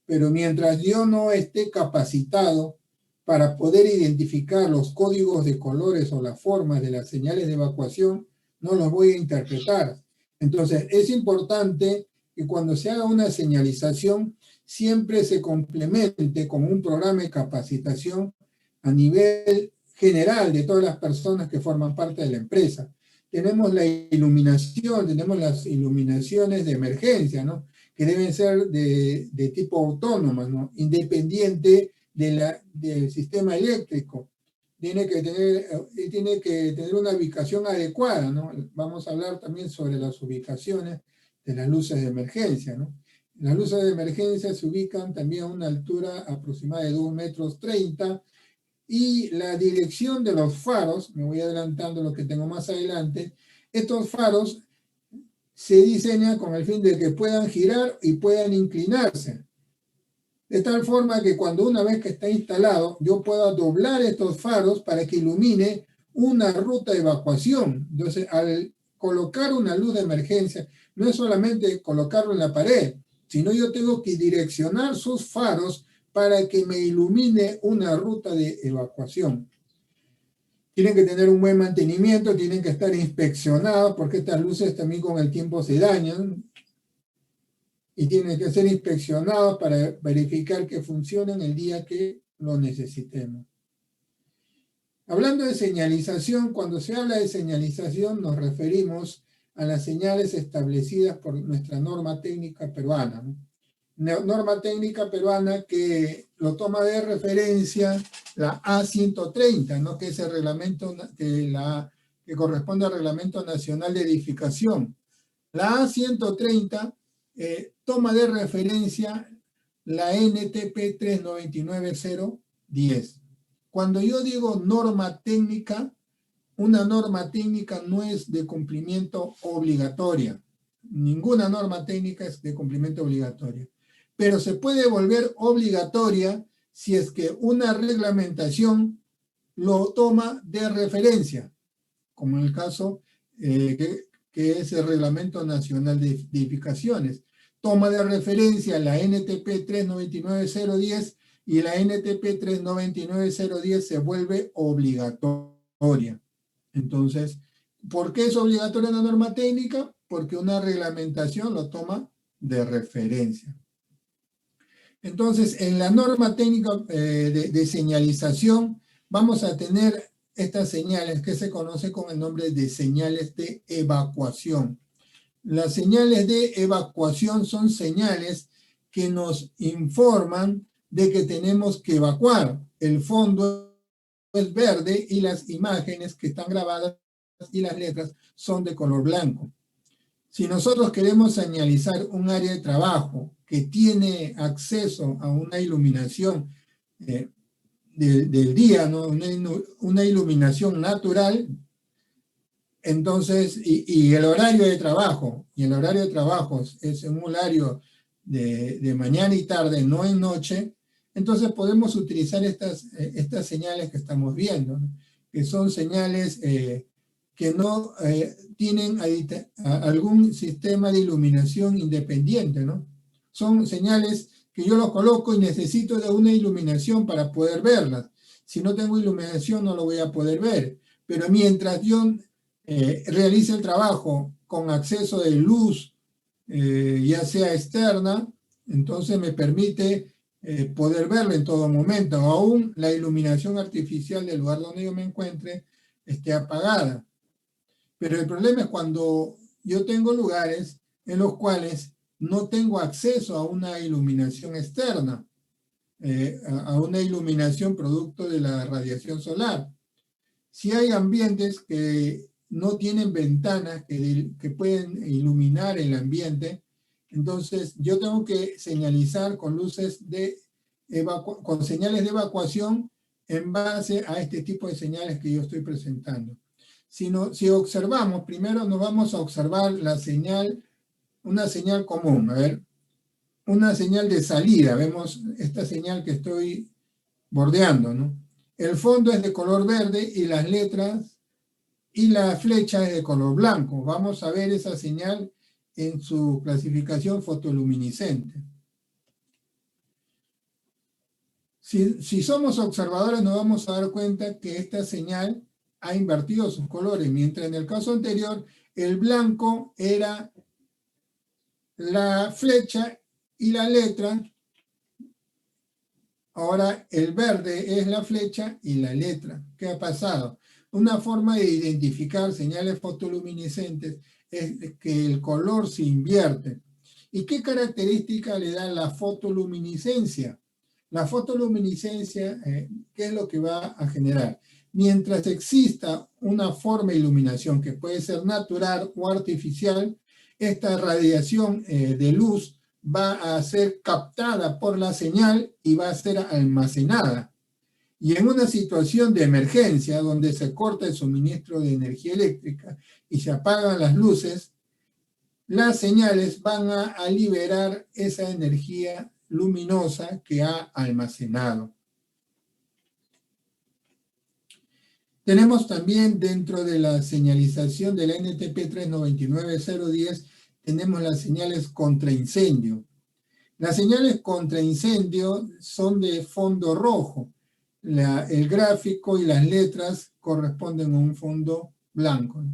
Pero mientras yo no esté capacitado para poder identificar los códigos de colores o las formas de las señales de evacuación, no los voy a interpretar. Entonces, es importante que cuando se haga una señalización, siempre se complemente con un programa de capacitación a nivel general de todas las personas que forman parte de la empresa. Tenemos la iluminación, tenemos las iluminaciones de emergencia, ¿no? Que deben ser de tipo autónoma, ¿no? Independiente del sistema eléctrico. Tiene que tener una ubicación adecuada, ¿no? Vamos a hablar también sobre las ubicaciones de las luces de emergencia, ¿no? Las luces de emergencia se ubican también a una altura aproximada de 2,30 metros, y la dirección de los faros, me voy adelantando lo que tengo más adelante, estos faros se diseñan con el fin de que puedan girar y puedan inclinarse. De tal forma que cuando una vez que está instalado, yo pueda doblar estos faros para que ilumine una ruta de evacuación. Entonces, al colocar una luz de emergencia, no es solamente colocarlo en la pared, sino yo tengo que direccionar sus faros para que me ilumine una ruta de evacuación. Tienen que tener un buen mantenimiento, tienen que estar inspeccionados, porque estas luces también con el tiempo se dañan, y tienen que ser inspeccionados para verificar que funcionen el día que lo necesitemos. Hablando de señalización, cuando se habla de señalización nos referimos a las señales establecidas por nuestra norma técnica peruana, ¿no? Norma técnica peruana que lo toma de referencia la A130, ¿no? Que es el reglamento que corresponde al Reglamento Nacional de Edificación. La A130 toma de referencia la NTP 399-010. Cuando yo digo norma técnica, una norma técnica no es de cumplimiento obligatoria. Ninguna norma técnica es de cumplimiento obligatorio. Pero se puede volver obligatoria si es que una reglamentación lo toma de referencia, como en el caso que es el Reglamento Nacional de Edificaciones. Toma de referencia la NTP 399-010 y la NTP 399-010 se vuelve obligatoria. Entonces, ¿por qué es obligatoria la norma técnica? Porque una reglamentación lo toma de referencia. Entonces, en la norma técnica de señalización vamos a tener estas señales que se conocen con el nombre de señales de evacuación. Las señales de evacuación son señales que nos informan de que tenemos que evacuar. El fondo es verde y las imágenes que están grabadas y las letras son de color blanco. Si nosotros queremos señalizar un área de trabajo que tiene acceso a una iluminación del día, ¿no? Una iluminación natural, entonces, y el horario de trabajo, es en un horario de mañana y tarde, no en noche, entonces podemos utilizar estas señales que estamos viendo, ¿no? Que son señales que no tienen algún sistema de iluminación independiente, ¿no? Son señales que yo los coloco y necesito de una iluminación para poder verlas. Si no tengo iluminación no lo voy a poder ver, pero mientras yo realice el trabajo con acceso de luz, ya sea externa, entonces me permite poder verlo en todo momento. Aún la iluminación artificial del lugar donde yo me encuentre esté apagada. Pero el problema es cuando yo tengo lugares en los cuales no tengo acceso a una iluminación externa, a una iluminación producto de la radiación solar. Si hay ambientes que no tienen ventanas que pueden iluminar el ambiente, entonces yo tengo que señalizar con luces con señales de evacuación en base a este tipo de señales que yo estoy presentando. Si observamos, primero nos vamos a observar una señal común, a ver, una señal de salida, vemos esta señal que estoy bordeando, ¿no? El fondo es de color verde y las letras y la flecha es de color blanco. Vamos a ver esa señal en su clasificación fotoluminiscente. Si somos observadores nos vamos a dar cuenta que esta señal ha invertido sus colores, mientras en el caso anterior el blanco era la flecha y la letra, ahora el verde es la flecha y la letra. ¿Qué ha pasado? Una forma de identificar señales fotoluminiscentes es que el color se invierte. ¿Y qué característica le da la fotoluminiscencia? La fotoluminiscencia, ¿qué es lo que va a generar? Mientras exista una forma de iluminación que puede ser natural o artificial, esta radiación de luz va a ser captada por la señal y va a ser almacenada. Y en una situación de emergencia, donde se corta el suministro de energía eléctrica y se apagan las luces, las señales van a liberar esa energía luminosa que ha almacenado. Tenemos también dentro de la señalización de la NTP 399010, tenemos las señales contra incendio. Las señales contra incendio son de fondo rojo. El gráfico y las letras corresponden a un fondo blanco.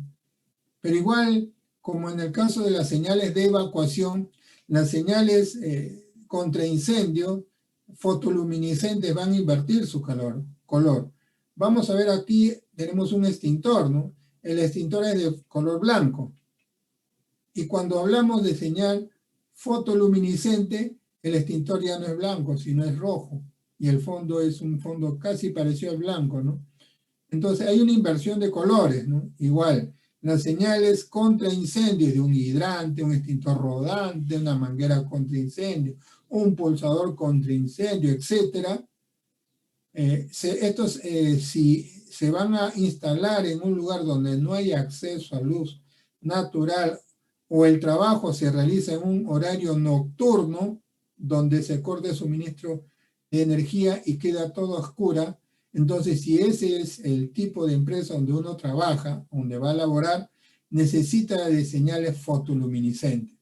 Pero igual, como en el caso de las señales de evacuación, las señales contra incendio fotoluminiscentes van a invertir su color. Vamos a ver aquí, tenemos un extintor, ¿no? El extintor es de color blanco. Y cuando hablamos de señal fotoluminiscente, el extintor ya no es blanco, sino es rojo. Y el fondo es un fondo casi parecido al blanco, ¿no? Entonces hay una inversión de colores, ¿no? Igual, las señales contra incendios de un hidrante, un extintor rodante, una manguera contra incendio, un pulsador contra incendio, etc. Si se van a instalar en un lugar donde no hay acceso a luz natural o el trabajo se realiza en un horario nocturno donde se corta el suministro de energía y queda todo a oscura, entonces si ese es el tipo de empresa donde uno trabaja, donde va a laborar, necesita de señales fotoluminiscentes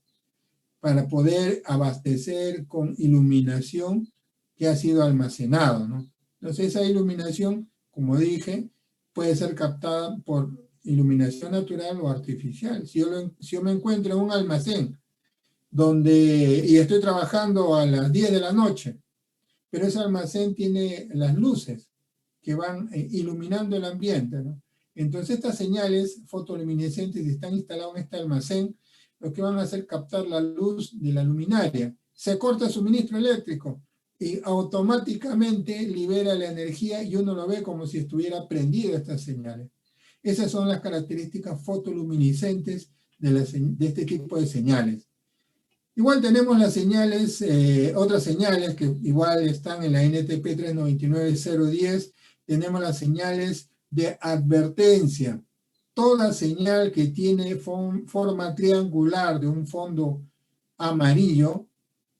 para poder abastecer con iluminación que ha sido almacenado, ¿no? Entonces esa iluminación, como dije, puede ser captada por iluminación natural o artificial. Si yo me encuentro en un almacén y estoy trabajando a las 10 de la noche, pero ese almacén tiene las luces que van iluminando el ambiente, ¿no? Entonces estas señales fotoluminescentes que están instaladas en este almacén, lo que van a hacer es captar la luz de la luminaria. Se corta el suministro eléctrico y automáticamente libera la energía y uno lo ve como si estuviera prendido estas señales. Esas son las características fotoluminescentes de este tipo de señales. Igual tenemos las señales, otras señales que igual están en la NTP 399.010. Tenemos las señales de advertencia. Toda señal que tiene forma triangular de un fondo amarillo,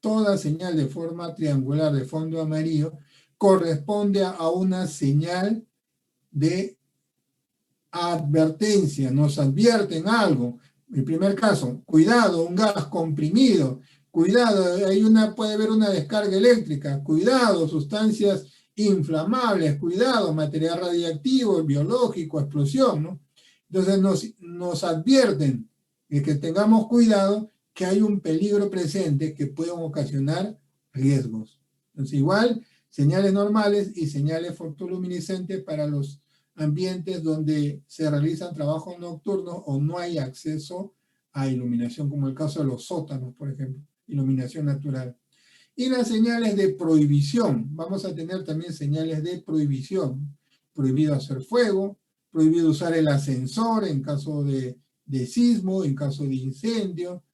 toda señal de forma triangular de fondo amarillo, corresponde a una señal de advertencia. Nos advierten algo. En primer caso, cuidado, un gas comprimido, cuidado, puede haber una descarga eléctrica, cuidado, sustancias inflamables, cuidado, material radiactivo, biológico, explosión, ¿no? Entonces nos advierten de que tengamos cuidado, que hay un peligro presente que pueden ocasionar riesgos. Entonces igual, señales normales y señales fotoluminescentes para los ambientes donde se realizan trabajos nocturnos o no hay acceso a iluminación, como el caso de los sótanos, por ejemplo, iluminación natural. Y las señales de prohibición, vamos a tener también señales de prohibición, prohibido hacer fuego, prohibido usar el ascensor en caso de sismo, en caso de incendio,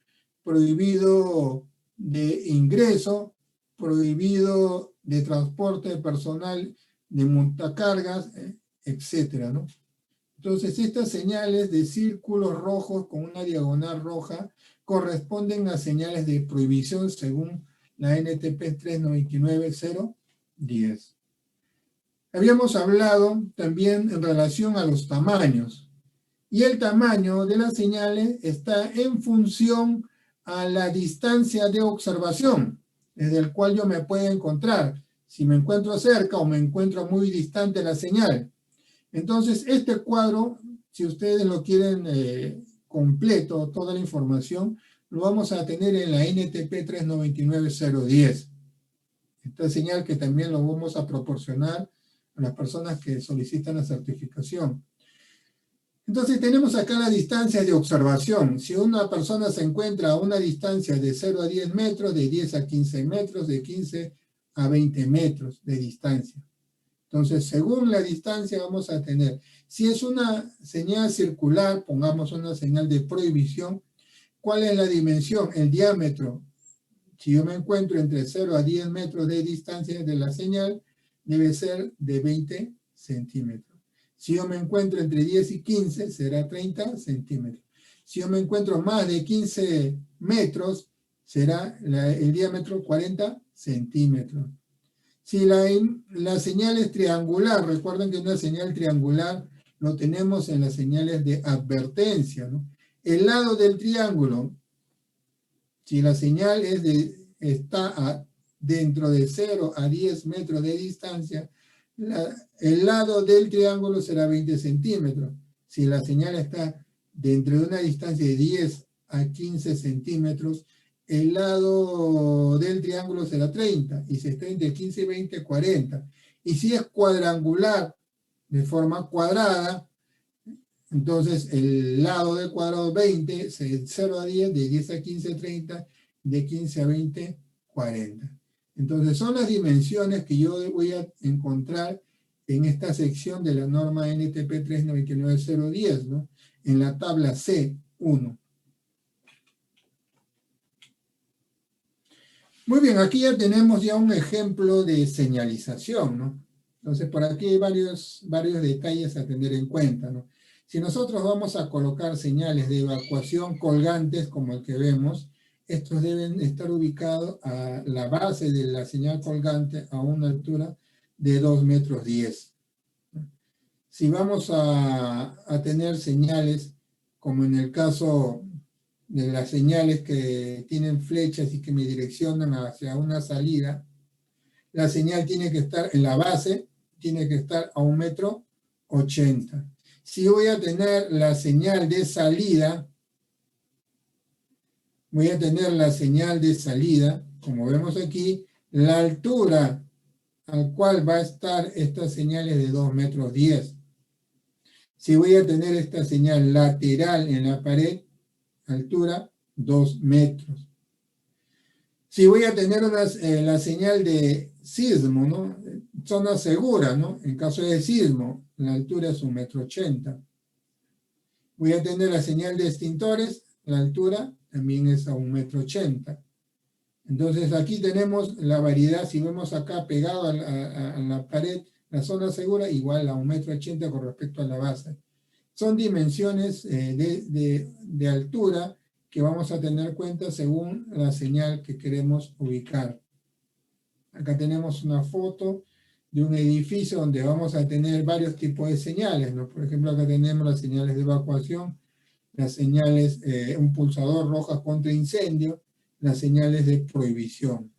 prohibido de ingreso, prohibido de transporte de personal de montacargas, etcétera, ¿no? Entonces, estas señales de círculos rojos con una diagonal roja corresponden a señales de prohibición según la NTP 399.010. Habíamos hablado también en relación a los tamaños, y el tamaño de las señales está en función a la distancia de observación desde el cual yo me puedo encontrar, si me encuentro cerca o me encuentro muy distante de la señal. Entonces, este cuadro, si ustedes lo quieren completo, toda la información, lo vamos a tener en la NTP 399.010. Esta señal que también lo vamos a proporcionar a las personas que solicitan la certificación. Entonces tenemos acá la distancia de observación. Si una persona se encuentra a una distancia de 0 a 10 metros, de 10 a 15 metros, de 15 a 20 metros de distancia. Entonces, según la distancia vamos a tener, si es una señal circular, pongamos una señal de prohibición, ¿cuál es la dimensión? El diámetro. Si yo me encuentro entre 0 a 10 metros de distancia de la señal, debe ser de 20 centímetros. Si yo me encuentro entre 10 y 15, será 30 centímetros. Si yo me encuentro más de 15 metros, será el diámetro 40 centímetros. Si la señal es triangular, recuerden que una señal triangular lo tenemos en las señales de advertencia, ¿no? El lado del triángulo, si la señal está dentro de 0 a 10 metros de distancia, el lado del triángulo será 20 centímetros. Si la señal está dentro de una distancia de 10 a 15 centímetros, el lado del triángulo será 30, y si está entre 15 y 20, 40. Y si es cuadrangular, de forma cuadrada, entonces el lado del cuadrado 20, 0 a 10, de 10 a 15, 30, de 15 a 20, 40. Entonces son las dimensiones que yo voy a encontrar en esta sección de la norma NTP 399.010, ¿no? En la tabla C1. Muy bien, aquí ya tenemos ya un ejemplo de señalización, ¿no? Entonces, por aquí hay varios detalles a tener en cuenta, ¿no? Si nosotros vamos a colocar señales de evacuación colgantes, como el que vemos, estos deben estar ubicados a la base de la señal colgante a una altura de 2,10 metros. Si vamos a tener señales, como en el caso de las señales que tienen flechas y que me direccionan hacia una salida, la señal tiene que estar en la base, tiene que estar a 1,80 metros. Si voy a tener la señal de salida, voy a tener la señal de salida, como vemos aquí, la altura al cual va a estar esta señal es de 2,10 metros. Si voy a tener esta señal lateral en la pared, altura 2 metros. Si voy a tener la señal de sismo, ¿no? Zona segura, ¿no? En caso de sismo, la altura es 1,80 metros. Voy a tener la señal de extintores, la altura también es a 1,80 metros. Entonces aquí tenemos la variedad, si vemos acá pegado a la pared, la zona segura igual a 1,80 metros con respecto a la base. Son dimensiones de altura que vamos a tener en cuenta según la señal que queremos ubicar. Acá tenemos una foto de un edificio donde vamos a tener varios tipos de señales, ¿no? Por ejemplo, acá tenemos las señales de evacuación, las señales, un pulsador roja contra incendio, las señales de prohibición.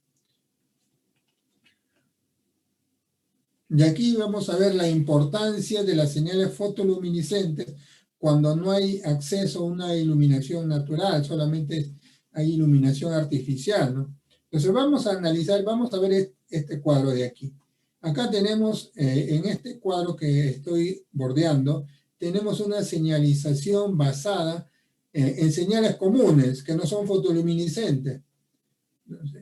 Y aquí vamos a ver la importancia de las señales fotoluminiscentes cuando no hay acceso a una iluminación natural, solamente hay iluminación artificial, ¿no? Entonces vamos a analizar, vamos a ver este cuadro de aquí. Acá tenemos, en este cuadro que estoy bordeando, tenemos una señalización basada en señales comunes que no son fotoluminiscentes.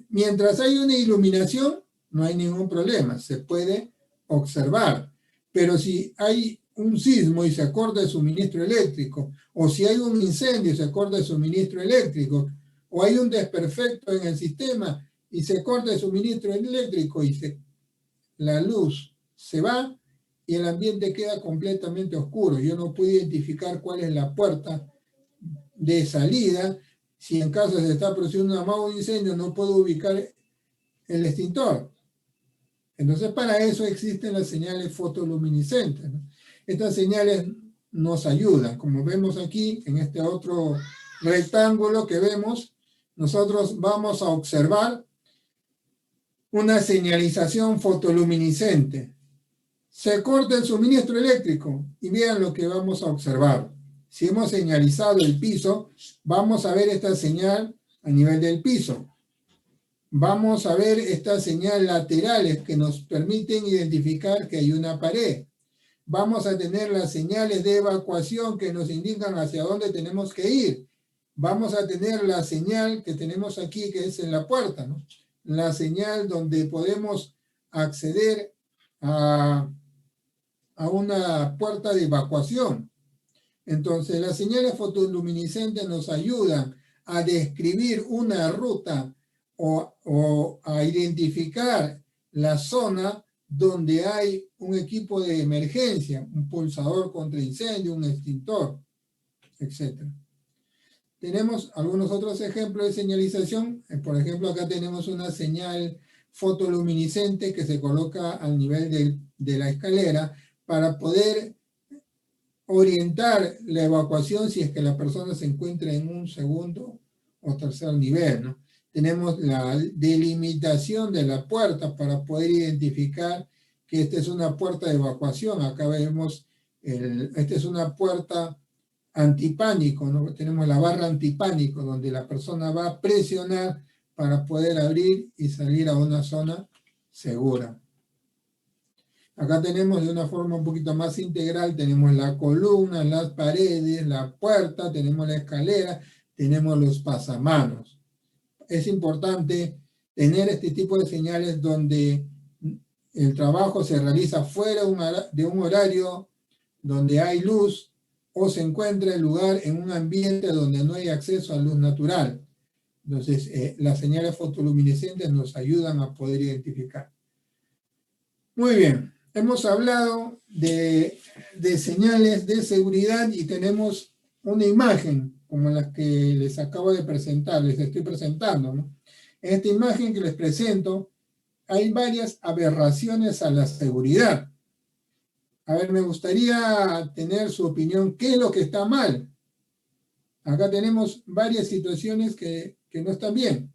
Mientras hay una iluminación, no hay ningún problema, se puede observar. Pero si hay un sismo y se corta el suministro eléctrico, o si hay un incendio y se corta el suministro eléctrico, o hay un desperfecto en el sistema y se corta el suministro eléctrico y la luz se va y el ambiente queda completamente oscuro. Yo no puedo identificar cuál es la puerta de salida. Si en caso se está produciendo un amago de incendio, no puedo ubicar el extintor. Entonces, para eso existen las señales fotoluminiscentes, ¿no? Estas señales nos ayudan. Como vemos aquí, en este otro rectángulo que vemos, nosotros vamos a observar una señalización fotoluminiscente. Se corta el suministro eléctrico y vean lo que vamos a observar. Si hemos señalizado el piso, vamos a ver esta señal a nivel del piso. Vamos a ver estas señales laterales que nos permiten identificar que hay una pared. Vamos a tener las señales de evacuación que nos indican hacia dónde tenemos que ir. Vamos a tener la señal que tenemos aquí, que es en la puerta, ¿no? La señal donde podemos acceder a una puerta de evacuación. Entonces, las señales fotoluminiscentes nos ayudan a describir una ruta o a identificar la zona donde hay un equipo de emergencia, un pulsador contra incendio, un extintor, etc. Tenemos algunos otros ejemplos de señalización. Por ejemplo, acá tenemos una señal fotoluminiscente que se coloca al nivel de la escalera para poder orientar la evacuación si es que la persona se encuentra en un segundo o tercer nivel, ¿no? Tenemos la delimitación de la puerta para poder identificar que esta es una puerta de evacuación. Acá vemos, esta es una puerta antipánico, ¿no? Tenemos la barra antipánico donde la persona va a presionar para poder abrir y salir a una zona segura. Acá tenemos de una forma un poquito más integral, tenemos la columna, las paredes, la puerta, tenemos la escalera, tenemos los pasamanos. Es importante tener este tipo de señales donde el trabajo se realiza fuera de un horario donde hay luz o se encuentra el lugar en un ambiente donde no hay acceso a luz natural. Entonces, las señales fotoluminiscentes nos ayudan a poder identificar. Muy bien. Hemos hablado de señales de seguridad y tenemos una imagen como la que les acabo de presentar, les estoy presentando, ¿no? En esta imagen que les presento hay varias aberraciones a la seguridad. A ver, me gustaría tener su opinión. ¿Qué es lo que está mal? Acá tenemos varias situaciones que no están bien.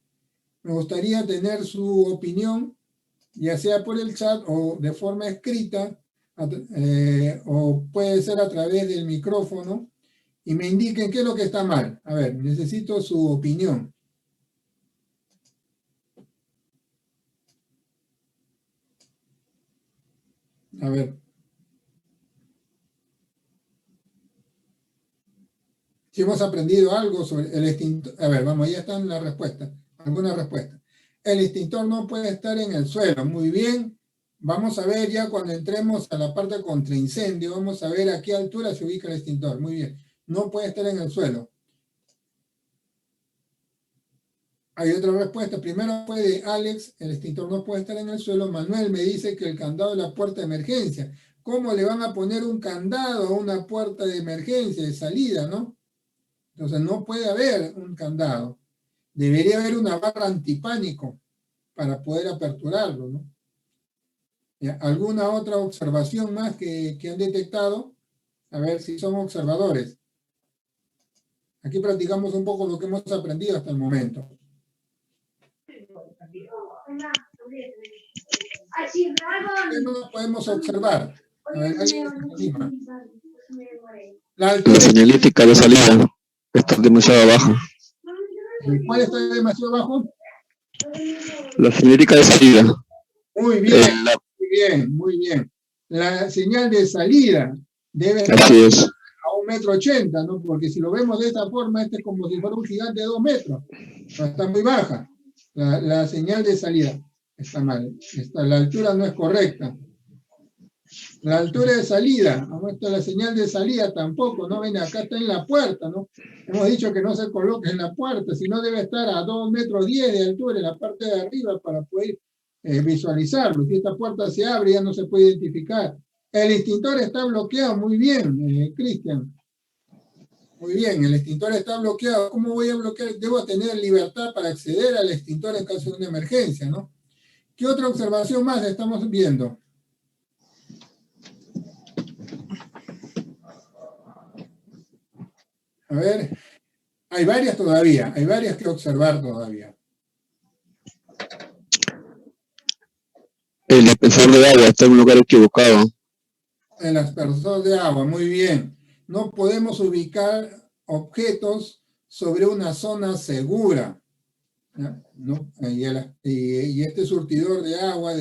Me gustaría tener su opinión, ya sea por el chat o de forma escrita, o puede ser a través del micrófono, y me indiquen qué es lo que está mal. A ver, necesito su opinión. A ver. Si hemos aprendido algo sobre el extintor. A ver, vamos, ya están las respuestas. Alguna respuesta. El extintor no puede estar en el suelo. Muy bien. Vamos a ver ya cuando entremos a la parte contra incendio, vamos a ver a qué altura se ubica el extintor. Muy bien. No puede estar en el suelo. Hay otra respuesta. Primero puede Alex, el extintor no puede estar en el suelo. Manuel me dice que el candado de la puerta de emergencia. ¿Cómo le van a poner un candado a una puerta de emergencia, de salida, no? Entonces no puede haber un candado. Debería haber una barra antipánico para poder aperturarlo, ¿no? ¿Alguna otra observación más que han detectado? A ver si son observadores. Aquí practicamos un poco lo que hemos aprendido hasta el momento. ¿Qué no podemos observar? A ver, la señalética de salida está demasiado baja. ¿Cuál está demasiado bajo? La señalética de salida. Muy bien, muy bien, muy bien. La señal de salida debe estar Así es. a 1,80 m, ¿no? Porque si lo vemos de esta forma, este es como si fuera un gigante de 2 metros. Está muy baja. La señal de salida está mal. La altura no es correcta. La altura de salida, vamos a la señal de salida tampoco, ¿no? Ven, acá está en la puerta, ¿no? Hemos dicho que no se coloque en la puerta, sino debe estar a 2,10 metros de altura en la parte de arriba para poder visualizarlo. Si esta puerta se abre, ya no se puede identificar. El extintor está bloqueado, muy bien, Cristian. Muy bien, el extintor está bloqueado. ¿Cómo voy a bloquear? Debo tener libertad para acceder al extintor en caso de una emergencia, ¿no? ¿Qué otra observación más estamos viendo? A ver, hay varias todavía, hay varias que observar todavía. El aspersor de agua está en un lugar equivocado. El aspersor de agua, muy bien. No podemos ubicar objetos sobre una zona segura, ¿no? Y este surtidor de agua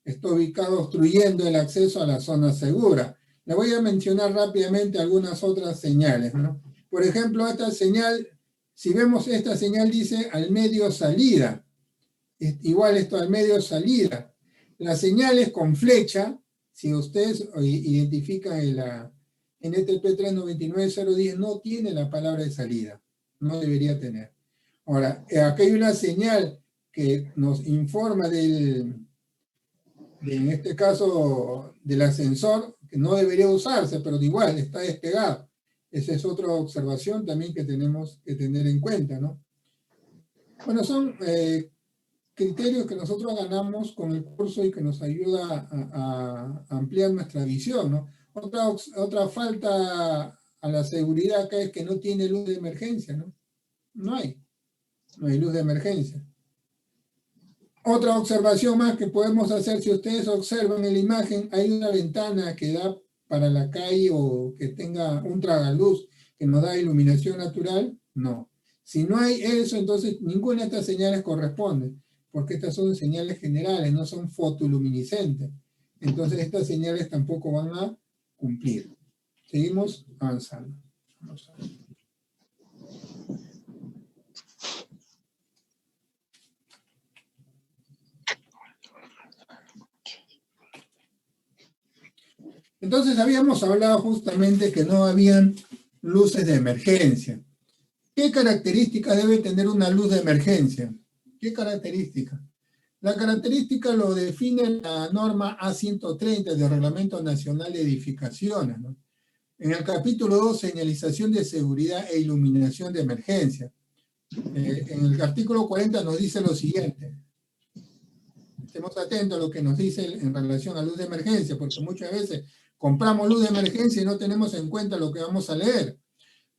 está ubicado obstruyendo el acceso a la zona segura. Le voy a mencionar rápidamente algunas otras señales, ¿no? Por ejemplo, esta señal, si vemos esta señal dice al medio salida. Igual esto al medio salida. Las señales con flecha, si ustedes identifican en NTP 399010, no tiene la palabra de salida. No debería tener. Ahora, aquí hay una señal que nos informa en este caso, del ascensor, que no debería usarse, pero igual está despegado. Esa es otra observación también que tenemos que tener en cuenta, ¿no? Bueno, son criterios que nosotros ganamos con el curso y que nos ayuda a ampliar nuestra visión, ¿no? Otra falta a la seguridad acá es que no tiene luz de emergencia, ¿no? No hay luz de emergencia. Otra observación más que podemos hacer, si ustedes observan en la imagen, hay una ventana que da para la calle o que tenga un tragaluz que nos da iluminación natural, no. Si no hay eso, entonces ninguna de estas señales corresponde, porque estas son señales generales, no son fotoluminiscentes. Entonces estas señales tampoco van a cumplir. Seguimos avanzando. Vamos a ver. Entonces habíamos hablado justamente que no habían luces de emergencia. ¿Qué características debe tener una luz de emergencia? ¿Qué características? La característica lo define la norma A130 del Reglamento Nacional de Edificaciones, ¿no? En el capítulo 2, señalización de seguridad e iluminación de emergencia. En el artículo 40 nos dice lo siguiente. Estemos atentos a lo que nos dice en relación a luz de emergencia, porque muchas veces compramos luz de emergencia y no tenemos en cuenta lo que vamos a leer.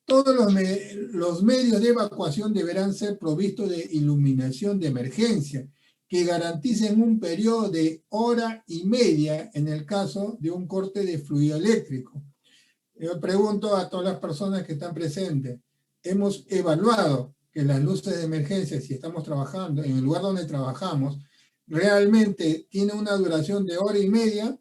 Todos los medios de evacuación deberán ser provistos de iluminación de emergencia, que garanticen un periodo de 1 hora y media en el caso de un corte de fluido eléctrico. Yo pregunto a todas las personas que están presentes, ¿hemos evaluado que las luces de emergencia, si estamos trabajando en el lugar donde trabajamos, realmente tienen una duración de 1 hora y media?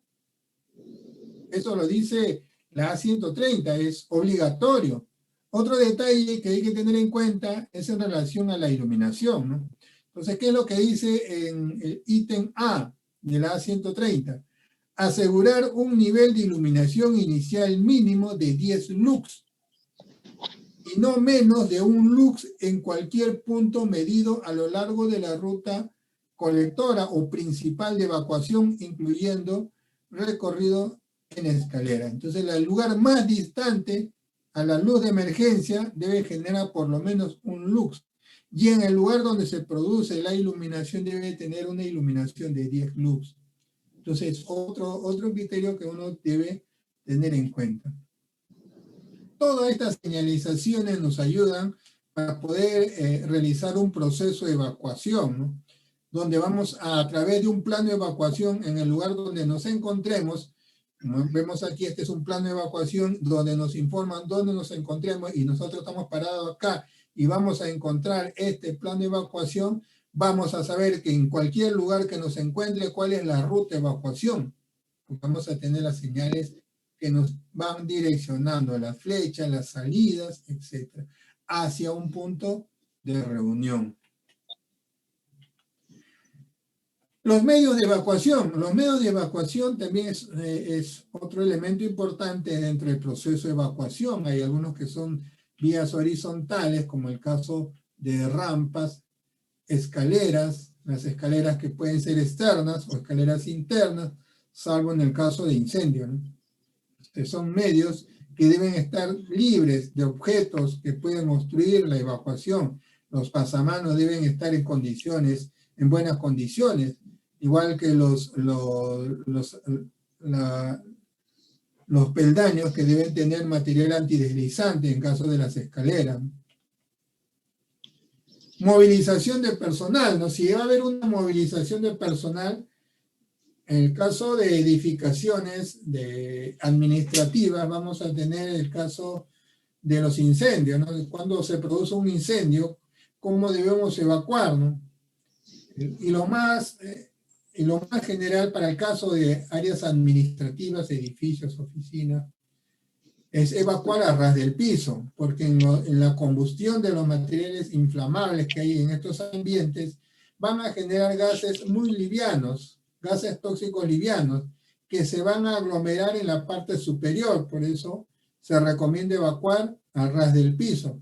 Eso lo dice la A130, es obligatorio. Otro detalle que hay que tener en cuenta es en relación a la iluminación, ¿no? Entonces, ¿qué es lo que dice en el ítem A de la A130? Asegurar un nivel de iluminación inicial mínimo de 10 lux y no menos de 1 lux en cualquier punto medido a lo largo de la ruta colectora o principal de evacuación, incluyendo recorrido en escalera. Entonces, el lugar más distante a la luz de emergencia debe generar por lo menos 1 lux. Y en el lugar donde se produce la iluminación debe tener una iluminación de 10 lux. Entonces, otro criterio que uno debe tener en cuenta. Todas estas señalizaciones nos ayudan para poder realizar un proceso de evacuación, ¿no? Donde vamos a través de un plano de evacuación en el lugar donde nos encontremos. Como vemos aquí, este es un plano de evacuación donde nos informan dónde nos encontremos y nosotros estamos parados acá y vamos a encontrar este plano de evacuación. Vamos a saber que en cualquier lugar que nos encuentre cuál es la ruta de evacuación. Vamos a tener las señales que nos van direccionando las flechas, las salidas, etc., hacia un punto de reunión. Los medios de evacuación. Los medios de evacuación también es otro elemento importante dentro del proceso de evacuación. Hay algunos que son vías horizontales, como el caso de rampas, escaleras, las escaleras que pueden ser externas o escaleras internas, salvo en el caso de incendio, ¿no? Son medios que deben estar libres de objetos que pueden obstruir la evacuación. Los pasamanos deben estar en condiciones, en buenas condiciones, igual que los peldaños que deben tener material antideslizante en caso de las escaleras. Movilización de personal, ¿no? Si va a haber una movilización de personal, en el caso de edificaciones administrativas, vamos a tener el caso de los incendios, ¿no? Cuando se produce un incendio, ¿cómo debemos evacuar, ¿no? Y lo más general para el caso de áreas administrativas, edificios, oficinas, es evacuar a ras del piso, porque en la combustión de los materiales inflamables que hay en estos ambientes van a generar gases muy livianos, gases tóxicos livianos, que se van a aglomerar en la parte superior. Por eso se recomienda evacuar a ras del piso.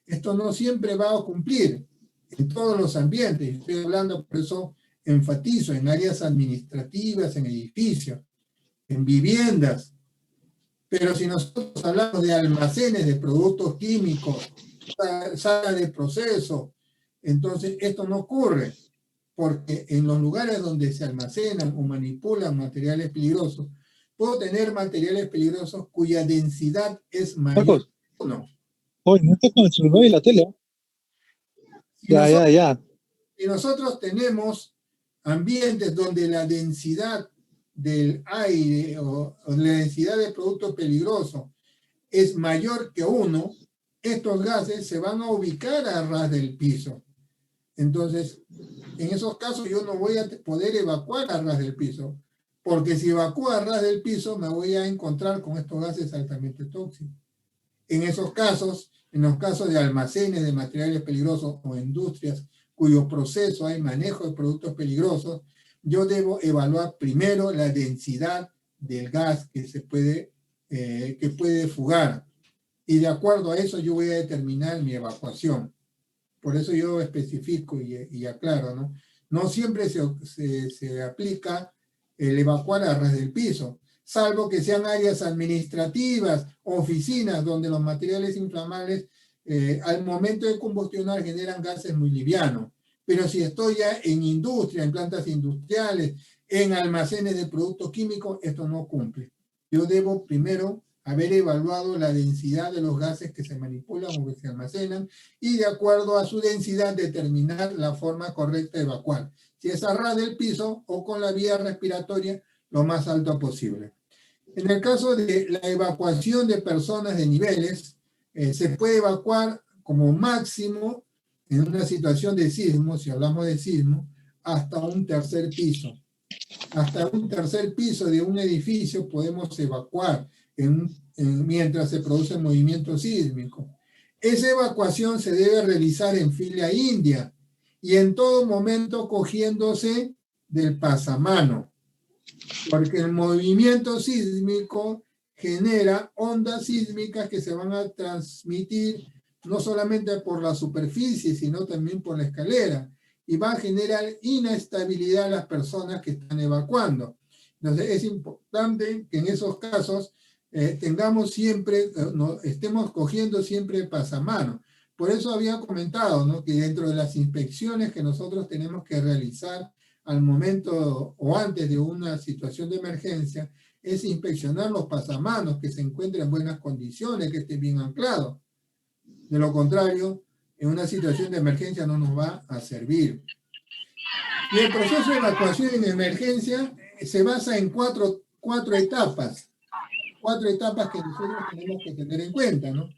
Esto no siempre va a cumplir en todos los ambientes. Estoy hablando, por eso enfatizo, en áreas administrativas, en edificios, en viviendas. Pero si nosotros hablamos de almacenes de productos químicos, sala de proceso, entonces esto no ocurre, porque en los lugares donde se almacenan o manipulan materiales peligrosos, puedo tener materiales peligrosos cuya densidad es mayor que 1. Oye, no estás con el celular y la tele. Ya. Y nosotros tenemos ambientes donde la densidad del aire o la densidad de productos peligrosos es mayor que 1, estos gases se van a ubicar a ras del piso. Entonces, en esos casos yo no voy a poder evacuar a ras del piso, porque si evacúo a ras del piso me voy a encontrar con estos gases altamente tóxicos. En esos casos, en los casos de almacenes de materiales peligrosos o industrias cuyo proceso hay manejo de productos peligrosos, yo debo evaluar primero la densidad del gas que puede fugar. Y de acuerdo a eso yo voy a determinar mi evacuación. Por eso yo especifico y aclaro, ¿no? No siempre se aplica el evacuar a ras del piso, salvo que sean áreas administrativas, oficinas, donde los materiales inflamables al momento de combustionar generan gases muy livianos. Pero si estoy ya en industria, en plantas industriales, en almacenes de productos químicos, esto no cumple. Yo debo primero haber evaluado la densidad de los gases que se manipulan o que se almacenan y de acuerdo a su densidad determinar la forma correcta de evacuar. Si es a ras del piso o con la vía respiratoria lo más alto posible. En el caso de la evacuación de personas de niveles, se puede evacuar como máximo en una situación de sismo, si hablamos de sismo, hasta un tercer piso. hasta un tercer piso de un edificio podemos evacuar mientras se produce movimiento sísmico. Esa evacuación se debe realizar en fila india y en todo momento cogiéndose del pasamano, porque el movimiento sísmico genera ondas sísmicas que se van a transmitir no solamente por la superficie, sino también por la escalera, y va a generar inestabilidad a las personas que están evacuando. Entonces es importante que en esos casos tengamos siempre, estemos cogiendo siempre pasamano. Por eso había comentado, ¿no?, que dentro de las inspecciones que nosotros tenemos que realizar al momento o antes de una situación de emergencia, es inspeccionar los pasamanos, que se encuentren en buenas condiciones, que estén bien anclados. De lo contrario, en una situación de emergencia no nos va a servir. Y el proceso de evacuación en emergencia se basa en cuatro etapas. Cuatro etapas que nosotros tenemos que tener en cuenta, ¿no?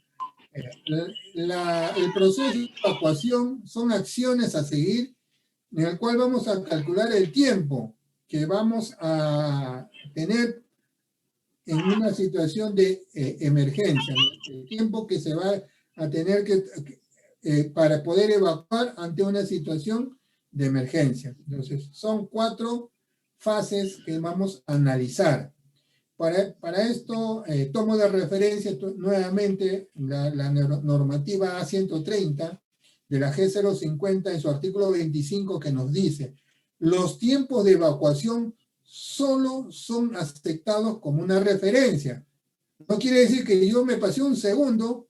El proceso de evacuación son acciones a seguir en el cual vamos a calcular el tiempo que vamos a tener en una situación de emergencia, ¿no? El tiempo que se va a tener para poder evacuar ante una situación de emergencia. Entonces, son 4 fases que vamos a analizar. Para esto, tomo de referencia nuevamente la normativa A130 de la G050 en su artículo 25, que nos dice: los tiempos de evacuación solo son aceptados como una referencia. No quiere decir que yo me pasé un segundo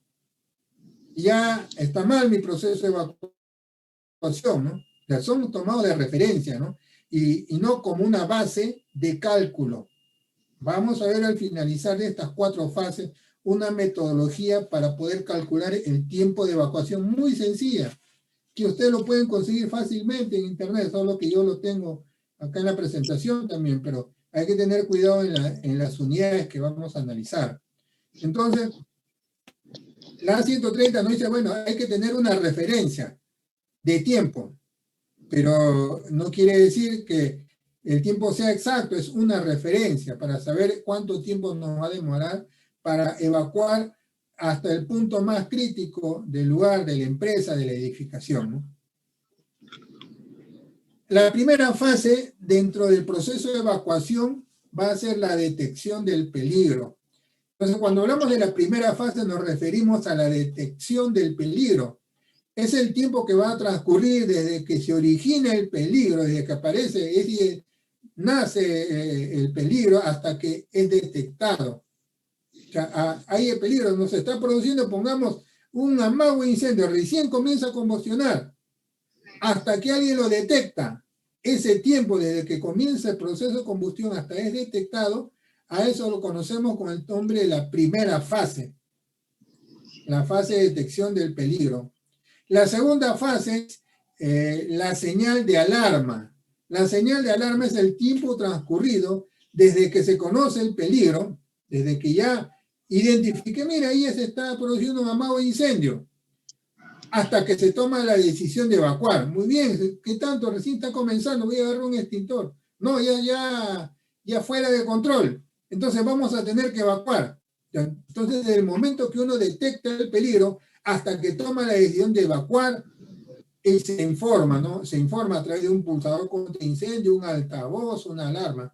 y ya está mal mi proceso de evacuación, ¿no? O sea, son tomados de referencia, ¿no? Y no como una base de cálculo. Vamos a ver al finalizar de estas 4 fases una metodología para poder calcular el tiempo de evacuación muy sencilla, que ustedes lo pueden conseguir fácilmente en internet, solo que yo lo tengo acá en la presentación también, pero hay que tener cuidado en las unidades que vamos a analizar. Entonces, la A130 nos dice, bueno, hay que tener una referencia de tiempo, pero no quiere decir que el tiempo sea exacto, es una referencia para saber cuánto tiempo nos va a demorar para evacuar hasta el punto más crítico del lugar, de la empresa, de la edificación, ¿no? La primera fase dentro del proceso de evacuación va a ser la detección del peligro. Entonces, cuando hablamos de la primera fase nos referimos a la detección del peligro. Es el tiempo que va a transcurrir desde que se origina el peligro, desde que aparece, nace el peligro hasta que es detectado. O sea, hay el peligro, nos está produciendo, pongamos, un amago incendio, recién comienza a combustionar, hasta que alguien lo detecta. Ese tiempo desde que comienza el proceso de combustión hasta es detectado, a eso lo conocemos con el nombre de la primera fase, la fase de detección del peligro. La segunda fase es la señal de alarma. La señal de alarma es el tiempo transcurrido desde que se conoce el peligro, desde que ya identifique, mira, ahí se está produciendo un amago de incendio, hasta que se toma la decisión de evacuar. Muy bien, ¿qué tanto? Recién está comenzando, voy a agarrar un extintor. No, ya fuera de control. Entonces vamos a tener que evacuar. Entonces, desde el momento que uno detecta el peligro hasta que toma la decisión de evacuar, y se informa, ¿no? Se informa a través de un pulsador contra incendio, un altavoz, una alarma.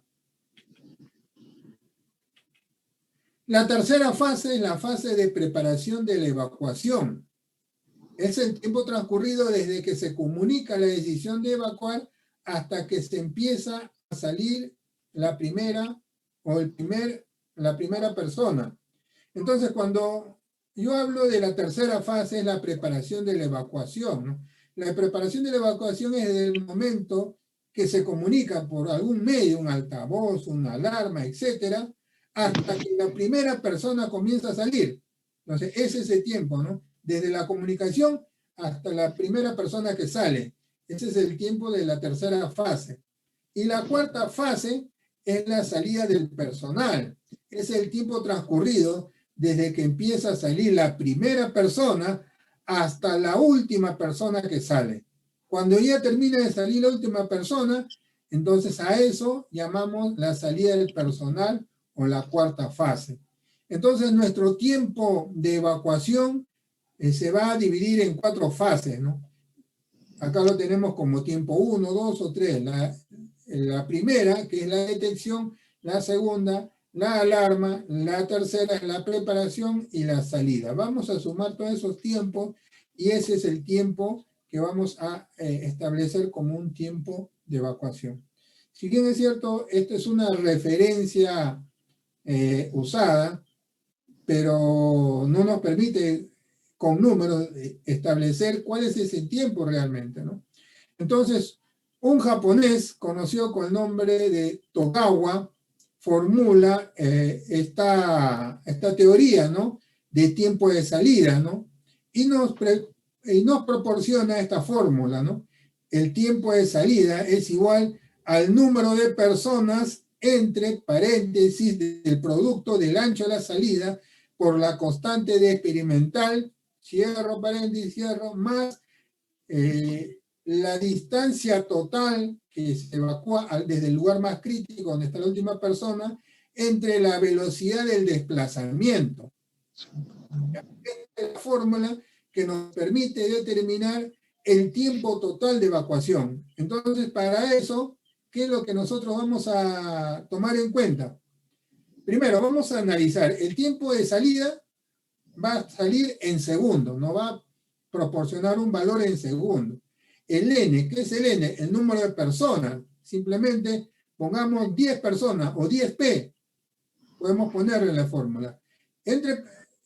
La tercera fase es la fase de preparación de la evacuación. Es el tiempo transcurrido desde que se comunica la decisión de evacuar hasta que se empieza a salir la primera persona. Entonces, cuando yo hablo de la tercera fase, es la preparación de la evacuación, ¿no? La preparación de la evacuación es desde el momento que se comunica por algún medio, un altavoz, una alarma, etcétera, hasta que la primera persona comienza a salir. Entonces, ese es el tiempo, ¿no? Desde la comunicación hasta la primera persona que sale. Ese es el tiempo de la tercera fase. Y la cuarta fase es la salida del personal. Es el tiempo transcurrido desde que empieza a salir la primera persona hasta la última persona que sale. Cuando ya termina de salir la última persona, Entonces a eso llamamos la salida del personal o la cuarta fase. Entonces nuestro tiempo de evacuación se va a dividir en 4 fases, ¿no? Acá lo tenemos como tiempo 1, 2 o 3. La primera, que es la detección, la segunda, la alarma, la tercera, la preparación y la salida. Vamos a sumar todos esos tiempos y ese es el tiempo que vamos a establecer como un tiempo de evacuación. Si bien es cierto, esto es una referencia usada, pero no nos permite con números establecer cuál es ese tiempo realmente, ¿no? Entonces, un japonés conocido con el nombre de Togawa formula esta teoría, ¿no?, de tiempo de salida, ¿no? Y nos proporciona esta fórmula, ¿no? El tiempo de salida es igual al número de personas entre paréntesis del producto del ancho de la salida por la constante de experimental, cierro paréntesis, cierro, más la distancia total que se evacúa desde el lugar más crítico donde está la última persona entre la velocidad del desplazamiento. Esta es la fórmula que nos permite determinar el tiempo total de evacuación. Entonces, para eso, ¿qué es lo que nosotros vamos a tomar en cuenta? Primero, vamos a analizar el tiempo de salida. Va a salir en segundos, no va a proporcionar un valor en segundos. El N, ¿qué es el N? El número de personas. Simplemente pongamos 10 personas o 10P. Podemos ponerlo en la fórmula.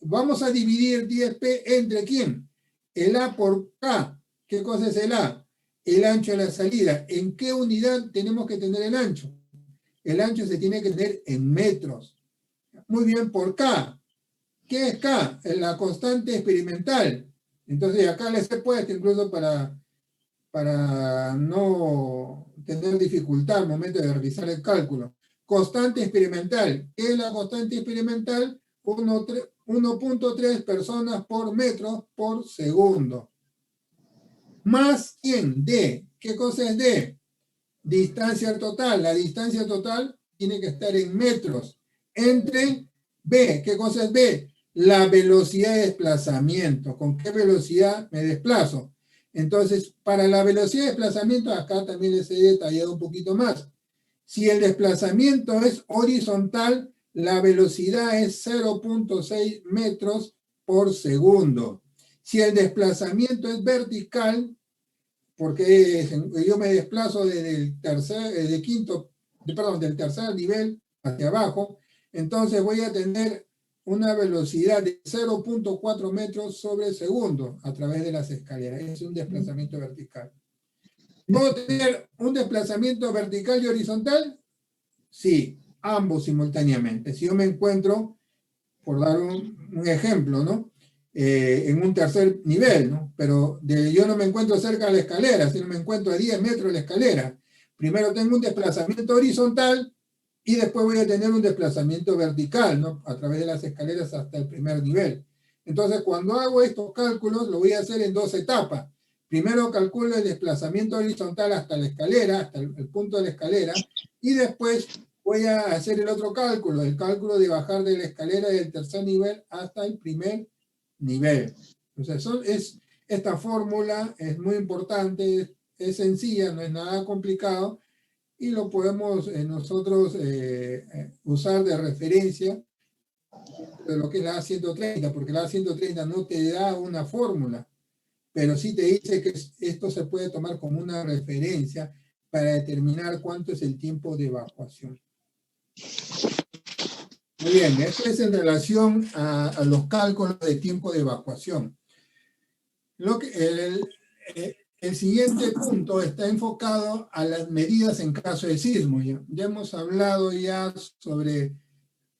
Vamos a dividir 10P entre ¿quién? El A por K. ¿Qué cosa es el A? El ancho de la salida. ¿En qué unidad tenemos que tener el ancho? El ancho se tiene que tener en metros. Muy bien, por K. ¿Qué es K? Es la constante experimental. Entonces acá les he puesto incluso para no tener dificultad al momento de realizar el cálculo. Constante experimental. ¿Qué es la constante experimental? 1.3 personas por metro por segundo. Más ¿quién? D. ¿Qué cosa es D? Distancia total. La distancia total tiene que estar en metros. Entre B. ¿Qué cosa es B? La velocidad de desplazamiento. ¿Con qué velocidad me desplazo? Entonces, para la velocidad de desplazamiento, acá también les he detallado un poquito más. Si el desplazamiento es horizontal, la velocidad es 0.6 metros por segundo. Si el desplazamiento es vertical, porque yo me desplazo del tercer nivel hacia abajo, entonces voy a tener una velocidad de 0.4 metros sobre segundo a través de las escaleras. Es un desplazamiento vertical. ¿Puedo tener un desplazamiento vertical y horizontal? Sí, ambos simultáneamente. Si yo me encuentro, por dar un ejemplo, ¿no?, en un tercer nivel, ¿no? Pero yo no me encuentro cerca de la escalera, sino me encuentro a 10 metros de la escalera. Primero tengo un desplazamiento horizontal y después voy a tener un desplazamiento vertical, ¿no?, a través de las escaleras hasta el primer nivel. Entonces, cuando hago estos cálculos, lo voy a hacer en 2 etapas. Primero calculo el desplazamiento horizontal hasta la escalera, hasta el punto de la escalera, y después voy a hacer el otro cálculo, el cálculo de bajar de la escalera del tercer nivel hasta el primer nivel. Entonces, esta fórmula es muy importante, es sencilla, no es nada complicado, y lo podemos nosotros usar de referencia de lo que es la A130, porque la A130 no te da una fórmula, pero sí te dice que esto se puede tomar como una referencia para determinar cuánto es el tiempo de evacuación. Muy bien, esto es en relación a los cálculos de tiempo de evacuación. El siguiente punto está enfocado a las medidas en caso de sismo. Ya hemos hablado ya sobre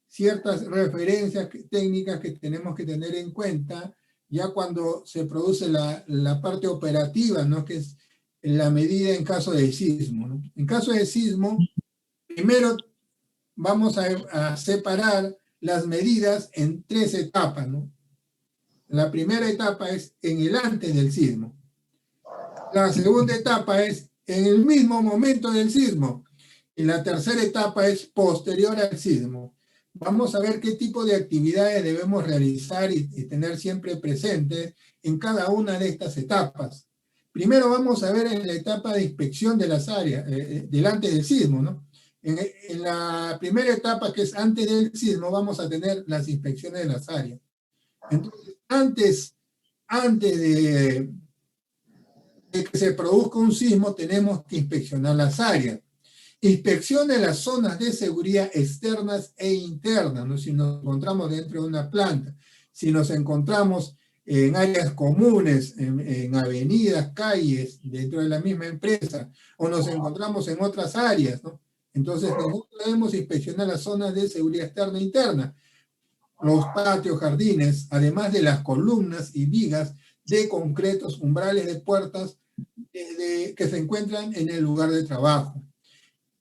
ciertas referencias técnicas que tenemos que tener en cuenta ya cuando se produce la parte operativa, ¿no?, que es la medida en caso de sismo, ¿no? En caso de sismo, primero vamos a separar las medidas en 3 etapas, ¿no? La primera etapa es en el antes del sismo. La segunda etapa es en el mismo momento del sismo. Y la tercera etapa es posterior al sismo. Vamos a ver qué tipo de actividades debemos realizar y tener siempre presentes en cada una de estas etapas. Primero vamos a ver en la etapa de inspección de las áreas, delante del sismo, ¿no? En la primera etapa, que es antes del sismo, vamos a tener las inspecciones de las áreas. Entonces, antes de que se produzca un sismo, tenemos que inspeccionar las áreas. Inspeccione las zonas de seguridad externas e internas, ¿no? Si nos encontramos dentro de una planta, si nos encontramos en áreas comunes, en avenidas, calles, dentro de la misma empresa, o nos encontramos en otras áreas, ¿no? Entonces nosotros debemos inspeccionar las zonas de seguridad externa e interna, los patios, jardines, además de las columnas y vigas de concretos, umbrales de puertas que se encuentran en el lugar de trabajo.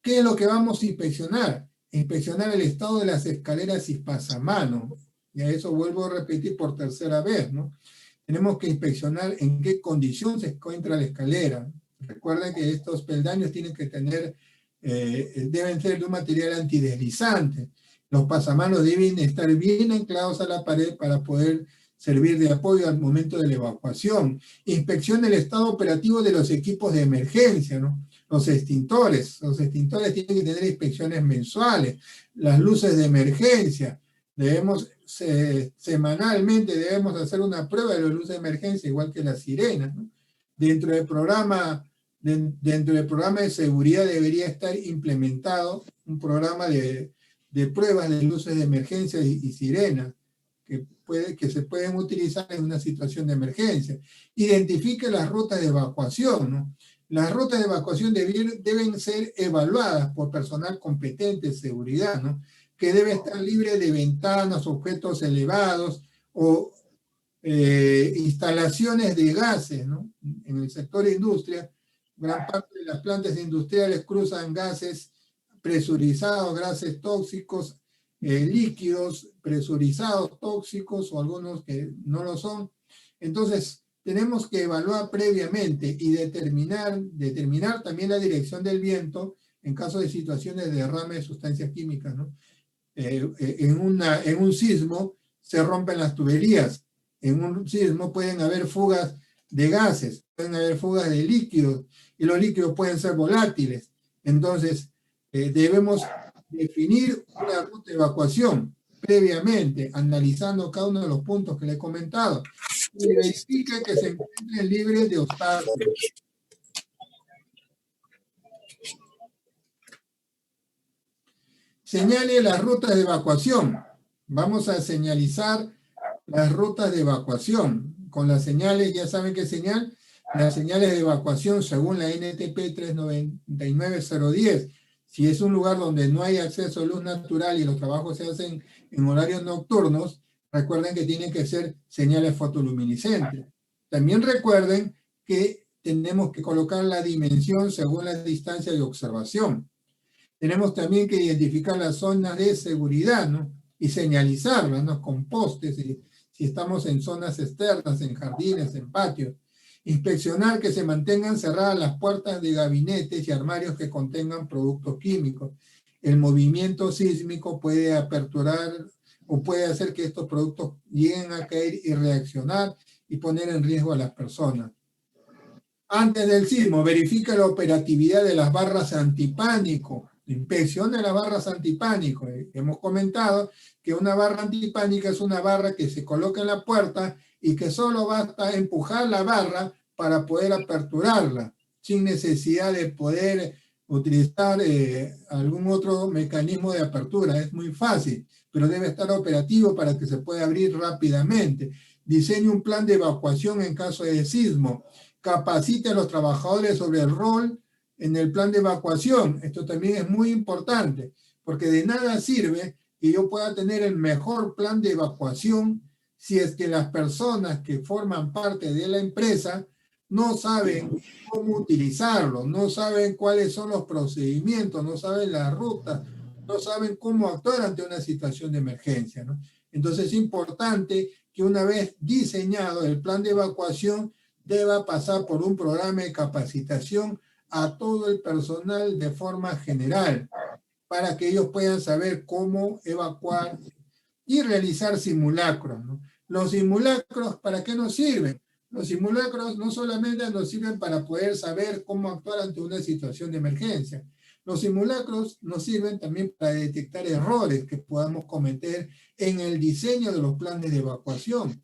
¿Qué es lo que vamos a inspeccionar? Inspeccionar el estado de las escaleras y pasamanos. Y a eso vuelvo a repetir por tercera vez, ¿no? Tenemos que inspeccionar en qué condición se encuentra la escalera. Recuerden que estos peldaños tienen que tener, deben ser de un material antideslizante. Los pasamanos deben estar bien anclados a la pared para poder servir de apoyo al momento de la evacuación. Inspección del estado operativo de los equipos de emergencia, ¿no? Los extintores tienen que tener inspecciones mensuales. Las luces de emergencia, semanalmente debemos hacer una prueba de las luces de emergencia, igual que las sirenas, ¿no? Dentro del programa de seguridad debería estar implementado un programa de pruebas de luces de emergencia y sirenas que se pueden utilizar en una situación de emergencia. Identifique las rutas de evacuación, ¿no? Las rutas de evacuación deben ser evaluadas por personal competente de seguridad, ¿no? Que debe estar libre de ventanas, objetos elevados o instalaciones de gases, ¿no? En el sector de industria, gran parte de las plantas industriales cruzan gases presurizados, gases tóxicos, líquidos presurizados tóxicos o algunos que no lo son. Entonces, tenemos que evaluar previamente y determinar también la dirección del viento en caso de situaciones de derrame de sustancias químicas, ¿no? En un sismo se rompen las tuberías. En un sismo pueden haber fugas de gases, pueden haber fugas de líquidos, y los líquidos pueden ser volátiles. Entonces, debemos definir una ruta de evacuación previamente, analizando cada uno de los puntos que le he comentado, y verifique que se encuentren libres de obstáculos. Señale las rutas de evacuación. Vamos a señalizar las rutas de evacuación. Con las señales, ya saben qué señal, las señales de evacuación según la NTP 399010. Si es un lugar donde no hay acceso a luz natural y los trabajos se hacen en horarios nocturnos, recuerden que tienen que ser señales fotoluminiscentes. También recuerden que tenemos que colocar la dimensión según la distancia de observación. Tenemos también que identificar las zonas de seguridad, ¿no? Y señalizarlas, ¿no? Con postes, si estamos en zonas externas, en jardines, en patios. Inspeccionar que se mantengan cerradas las puertas de gabinetes y armarios que contengan productos químicos. El movimiento sísmico puede aperturar o puede hacer que estos productos lleguen a caer y reaccionar y poner en riesgo a las personas. Antes del sismo, verifica la operatividad de las barras antipánico. Inspecciona las barras antipánico. Hemos comentado que una barra antipánica es una barra que se coloca en la puerta y que solo basta empujar la barra para poder aperturarla, sin necesidad de poder utilizar algún otro mecanismo de apertura. Es muy fácil, pero debe estar operativo para que se pueda abrir rápidamente. Diseñe un plan de evacuación en caso de sismo. Capacite a los trabajadores sobre el rol en el plan de evacuación. Esto también es muy importante, porque de nada sirve que yo pueda tener el mejor plan de evacuación si es que las personas que forman parte de la empresa no saben cómo utilizarlo, no saben cuáles son los procedimientos, no saben la ruta, no saben cómo actuar ante una situación de emergencia, ¿no? Entonces es importante que una vez diseñado el plan de evacuación deba pasar por un programa de capacitación a todo el personal de forma general, para que ellos puedan saber cómo evacuar y realizar simulacros, ¿no? Los simulacros, ¿para qué nos sirven? Los simulacros no solamente nos sirven para poder saber cómo actuar ante una situación de emergencia. Los simulacros nos sirven también para detectar errores que podamos cometer en el diseño de los planes de evacuación.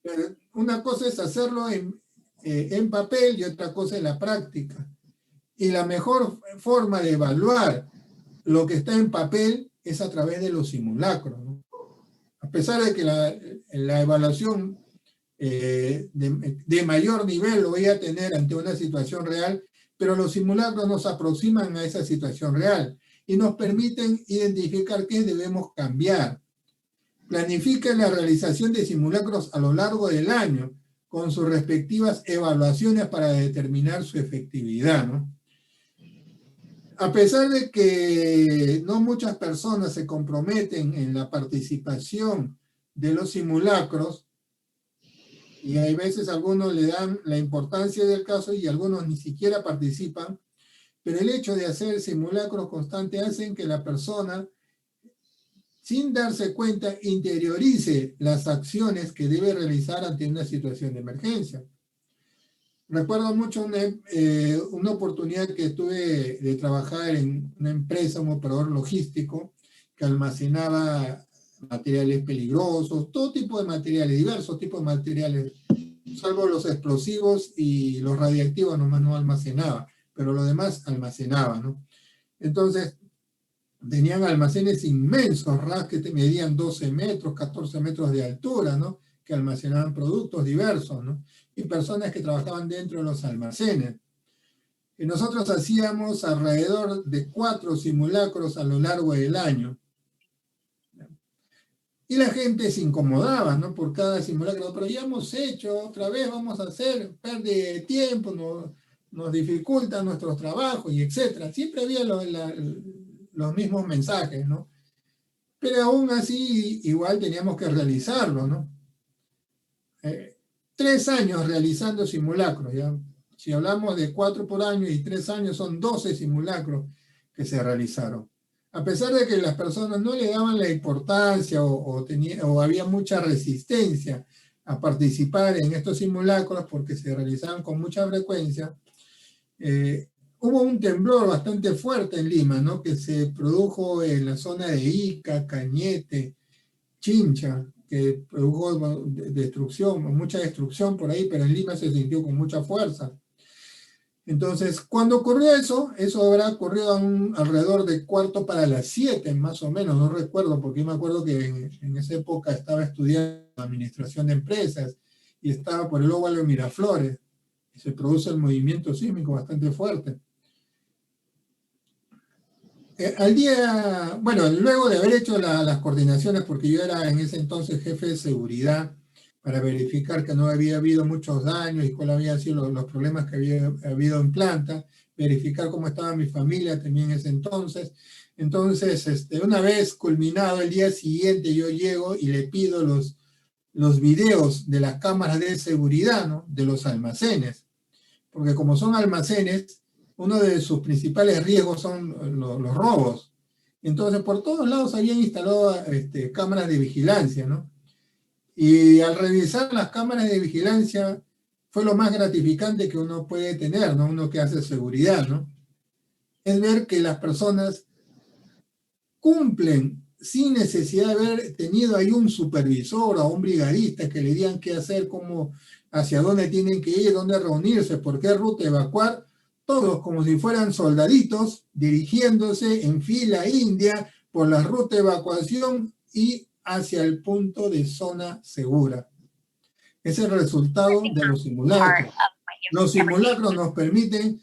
Pero una cosa es hacerlo en papel y otra cosa en la práctica. Y la mejor forma de evaluar lo que está en papel es a través de los simulacros, ¿no? A pesar de que la evaluación de mayor nivel lo voy a tener ante una situación real, pero los simulacros nos aproximan a esa situación real y nos permiten identificar qué debemos cambiar. Planifiquen la realización de simulacros a lo largo del año con sus respectivas evaluaciones para determinar su efectividad, ¿no? A pesar de que no muchas personas se comprometen en la participación de los simulacros, y hay veces algunos le dan la importancia del caso y algunos ni siquiera participan, pero el hecho de hacer simulacros constantes hacen que la persona, sin darse cuenta, interiorice las acciones que debe realizar ante una situación de emergencia. Recuerdo mucho una oportunidad que tuve de trabajar en una empresa, un operador logístico, que almacenaba materiales peligrosos, todo tipo de materiales, diversos tipos de materiales, salvo los explosivos y los radiactivos nomás no almacenaba, pero lo demás almacenaba, ¿no? Entonces, tenían almacenes inmensos, RAS que medían 12 metros, 14 metros de altura, ¿no? Que almacenaban productos diversos, ¿no? Y personas que trabajaban dentro de los almacenes. Y nosotros hacíamos alrededor de 4 simulacros a lo largo del año. Y la gente se incomodaba, ¿no? Por cada simulacro, pero ya hemos hecho, otra vez vamos a hacer, pierde tiempo, nos dificulta nuestros trabajos y etcétera. Siempre había los mismos mensajes, ¿no? Pero aún así, igual teníamos que realizarlo, ¿no? 3 años realizando simulacros, ¿ya? Si hablamos de 4 por año y 3 años, son 12 simulacros que se realizaron. A pesar de que las personas no le daban la importancia o había mucha resistencia a participar en estos simulacros porque se realizaban con mucha frecuencia, hubo un temblor bastante fuerte en Lima, ¿no? Que se produjo en la zona de Ica, Cañete, Chincha, que produjo destrucción, mucha destrucción por ahí, pero en Lima se sintió con mucha fuerza. Entonces, cuando ocurrió eso habrá ocurrido alrededor de 6:15, más o menos, no recuerdo, porque me acuerdo que en esa época estaba estudiando administración de empresas y estaba por el óvalo de Miraflores, y se produce el movimiento sísmico bastante fuerte. Luego de haber hecho las coordinaciones, porque yo era en ese entonces jefe de seguridad, para verificar que no había habido muchos daños y cuáles habían sido los problemas que había habido en planta, verificar cómo estaba mi familia también en ese entonces. Entonces, una vez culminado el día siguiente, yo llego y le pido los videos de las cámaras de seguridad, ¿no? De los almacenes, porque como son almacenes, uno de sus principales riesgos son los robos. Entonces, por todos lados habían instalado cámaras de vigilancia, ¿no? Y al revisar las cámaras de vigilancia, fue lo más gratificante que uno puede tener, ¿no? Uno que hace seguridad, ¿no? Es ver que las personas cumplen sin necesidad de haber tenido ahí un supervisor o un brigadista que le digan qué hacer, cómo, hacia dónde tienen que ir, dónde reunirse, por qué ruta evacuar, todos como si fueran soldaditos dirigiéndose en fila india por la ruta de evacuación y hacia el punto de zona segura. Es el resultado de los simulacros. Los simulacros nos permiten,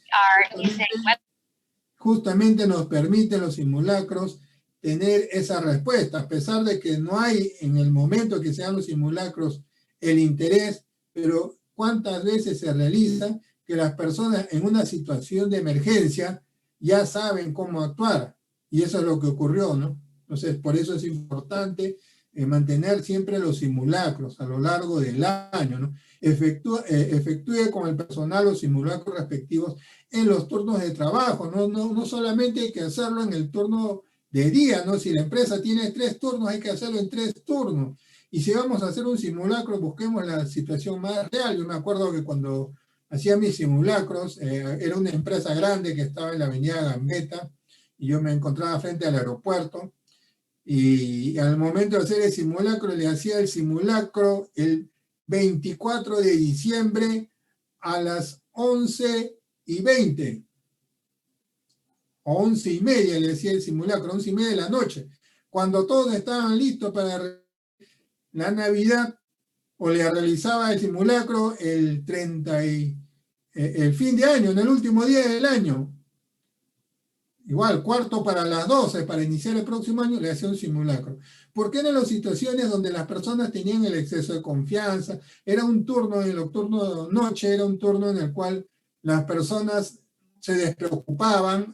justamente nos permiten los simulacros tener esa respuesta, a pesar de que no hay en el momento que se dan los simulacros el interés, pero cuántas veces se realiza que las personas en una situación de emergencia ya saben cómo actuar, y eso es lo que ocurrió, ¿no? Entonces, por eso es importante mantener siempre los simulacros a lo largo del año, ¿no? Efectúe con el personal los simulacros respectivos en los turnos de trabajo, no solamente hay que hacerlo en el turno de día, ¿no? Si la empresa tiene 3 turnos, hay que hacerlo en 3 turnos. Y si vamos a hacer un simulacro, busquemos la situación más real. Yo me acuerdo que cuando hacía mis simulacros, era una empresa grande que estaba en la avenida Gambetta, y yo me encontraba frente al aeropuerto, y al momento de hacer el simulacro, le hacía el simulacro el 24 de diciembre a las 11:20, o 11:30 le hacía el simulacro, 11:30 de la noche, cuando todos estaban listos para la Navidad, o le realizaba el simulacro el fin de año, en el último día del año. Igual, cuarto para las 12, para iniciar el próximo año, le hacía un simulacro. ¿Por qué en las situaciones donde las personas tenían el exceso de confianza? Era un turno, en el turno de noche, era un turno en el cual las personas se despreocupaban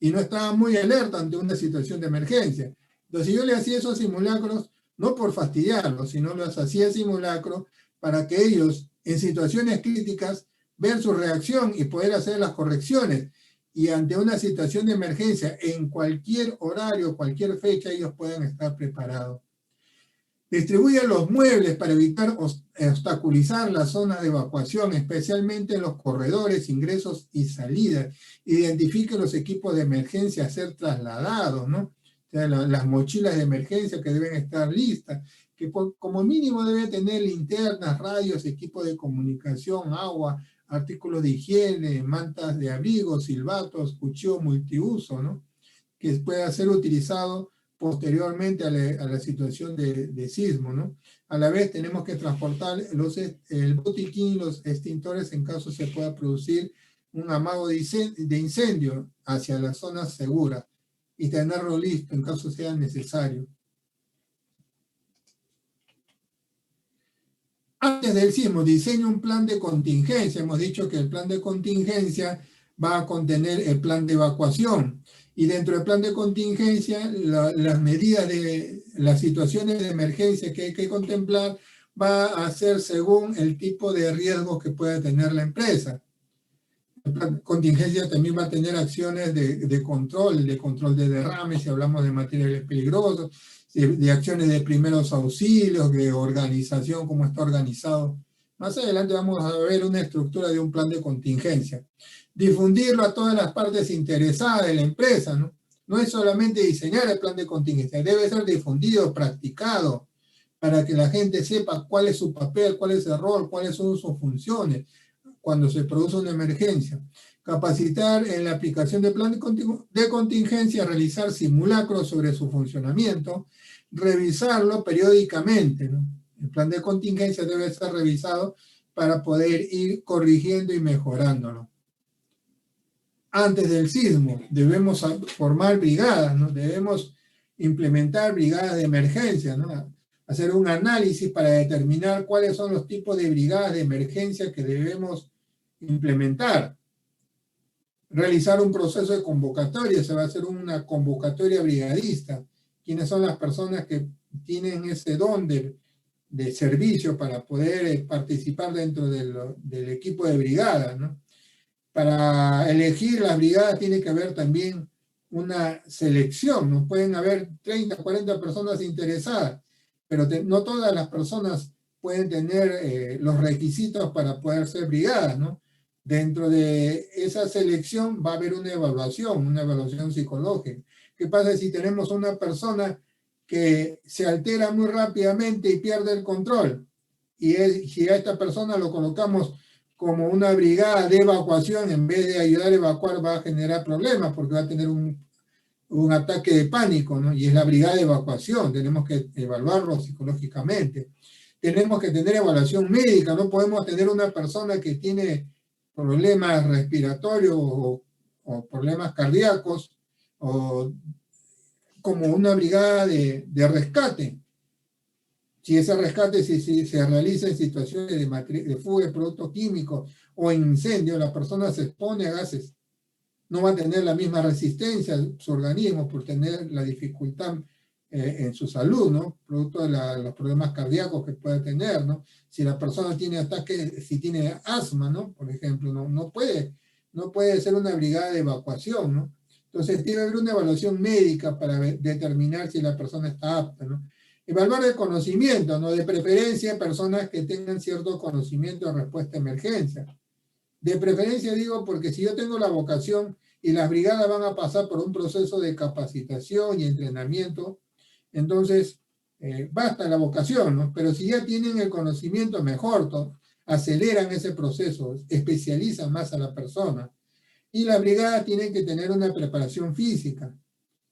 y no estaban muy alerta ante una situación de emergencia. Entonces yo le hacía esos simulacros, no por fastidiarlos, sino los hacía simulacros para que ellos, en situaciones críticas, vean su reacción y poder hacer las correcciones. Y ante una situación de emergencia, en cualquier horario, cualquier fecha, ellos puedan estar preparados. Distribuye los muebles para evitar obstaculizar las zonas de evacuación, especialmente en los corredores, ingresos y salidas. Identifique los equipos de emergencia a ser trasladados, ¿no? O sea, las mochilas de emergencia que deben estar listas, que como mínimo debe tener linternas, radios, equipos de comunicación, agua, artículos de higiene, mantas de abrigo, silbatos, cuchillo multiuso, ¿no? Que pueda ser utilizado posteriormente a la situación de sismo, ¿no? A la vez tenemos que transportar el botiquín y los extintores en caso se pueda producir un amago de incendio hacia las zonas seguras y tenerlo listo en caso sea necesario. Antes del sismo, diseña un plan de contingencia. Hemos dicho que el plan de contingencia va a contener el plan de evacuación. Y dentro del plan de contingencia, las medidas de las situaciones de emergencia que hay que contemplar va a ser según el tipo de riesgo que pueda tener la empresa. El plan de contingencia también va a tener acciones de control de derrames, si hablamos de materiales peligrosos, de acciones de primeros auxilios, de organización, cómo está organizado. Más adelante vamos a ver una estructura de un plan de contingencia. Difundirlo a todas las partes interesadas de la empresa, ¿no? No es solamente diseñar el plan de contingencia, debe ser difundido, practicado, para que la gente sepa cuál es su papel, cuál es el rol, cuáles son sus funciones cuando se produce una emergencia. Capacitar en la aplicación del plan de contingencia, realizar simulacros sobre su funcionamiento, revisarlo periódicamente, ¿no? El plan de contingencia debe ser revisado para poder ir corrigiendo y mejorándolo. Antes del sismo, debemos formar brigadas, ¿no? Debemos implementar brigadas de emergencia, ¿no? Hacer un análisis para determinar cuáles son los tipos de brigadas de emergencia que debemos implementar. Realizar un proceso de convocatoria, se va a hacer una convocatoria brigadista. ¿Quiénes son las personas que tienen ese don de servicio para poder participar dentro del equipo de brigada, ¿no? Para elegir las brigadas tiene que haber también una selección, ¿no? Pueden haber 30, 40 personas interesadas, pero no todas las personas pueden tener los requisitos para poder ser brigadas, ¿no? Dentro de esa selección va a haber una evaluación psicológica. ¿Qué pasa si tenemos una persona que se altera muy rápidamente y pierde el control? Y si a esta persona lo colocamos como una brigada de evacuación, en vez de ayudar a evacuar, va a generar problemas porque va a tener un ataque de pánico, ¿no? Y es la brigada de evacuación, tenemos que evaluarlo psicológicamente. Tenemos que tener evaluación médica, no podemos tener una persona que tiene problemas respiratorios o problemas cardíacos o como una brigada de rescate. Si ese rescate se realiza en situaciones de fuga de productos químicos o incendio, la persona se expone a gases, no va a tener la misma resistencia su organismo por tener la dificultad en su salud, ¿no? Producto de los problemas cardíacos que puede tener, ¿no? Si la persona tiene ataque, si tiene asma, ¿no? Por ejemplo, no puede ser una brigada de evacuación, ¿no? Entonces debe haber una evaluación médica para determinar si la persona está apta, ¿no? Evaluar el conocimiento, ¿no? De preferencia personas que tengan cierto conocimiento de respuesta a emergencia. De preferencia digo porque si yo tengo la vocación y las brigadas van a pasar por un proceso de capacitación y entrenamiento, entonces basta la vocación, ¿no? Pero si ya tienen el conocimiento mejor, aceleran ese proceso, especializan más a la persona. Y las brigadas tienen que tener una preparación física.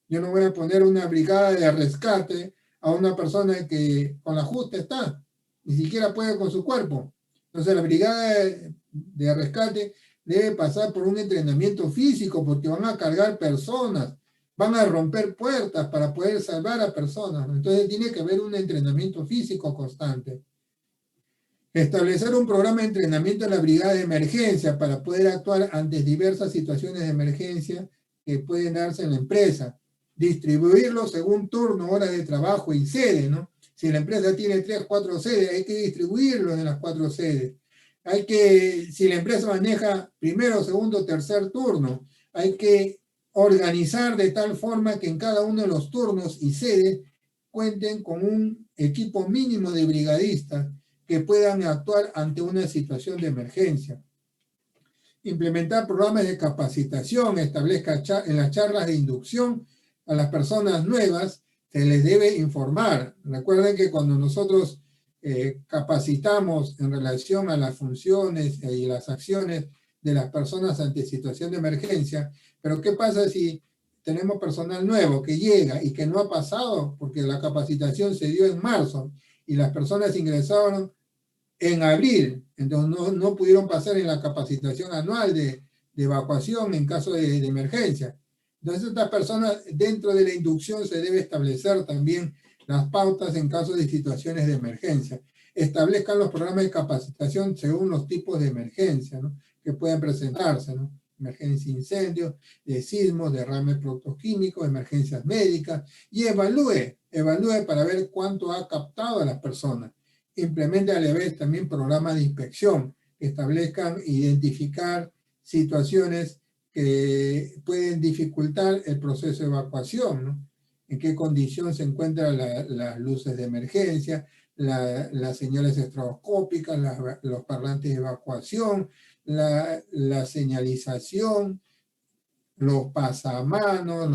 Yo no voy a poner una brigada de rescate a una persona que con la justa está, ni siquiera puede con su cuerpo. Entonces la brigada de rescate debe pasar por un entrenamiento físico porque van a cargar personas, van a romper puertas para poder salvar a personas. Entonces tiene que haber un entrenamiento físico constante. Establecer un programa de entrenamiento en la brigada de emergencia para poder actuar ante diversas situaciones de emergencia que pueden darse en la empresa. Distribuirlo según turno, horas de trabajo y sede, ¿no? Si la empresa tiene 3, 4 sedes, hay que distribuirlo en las 4 sedes. Si la empresa maneja primero, segundo, tercer turno, hay que organizar de tal forma que en cada uno de los turnos y sedes cuenten con un equipo mínimo de brigadistas que puedan actuar ante una situación de emergencia. Implementar programas de capacitación, establezca en las charlas de inducción a las personas nuevas, se les debe informar. Recuerden que cuando nosotros capacitamos en relación a las funciones y las acciones de las personas ante situación de emergencia, pero ¿qué pasa si tenemos personal nuevo que llega y que no ha pasado? Porque la capacitación se dio en marzo y las personas ingresaron en abril, entonces no pudieron pasar en la capacitación anual de evacuación en caso de emergencia. Entonces estas personas dentro de la inducción se debe establecer también las pautas en caso de situaciones de emergencia. Establezcan los programas de capacitación según los tipos de emergencia, ¿no? Que pueden presentarse, ¿no? Emergencia de incendios, de sismos, derrame de productos químicos, emergencias médicas, y evalúe para ver cuánto ha captado a las personas. Implemente a la vez también programas de inspección que establezcan identificar situaciones que pueden dificultar el proceso de evacuación, ¿no? En qué condición se encuentran las luces de emergencia, las señales estroboscópicas, los parlantes de evacuación, la señalización, los pasamanos,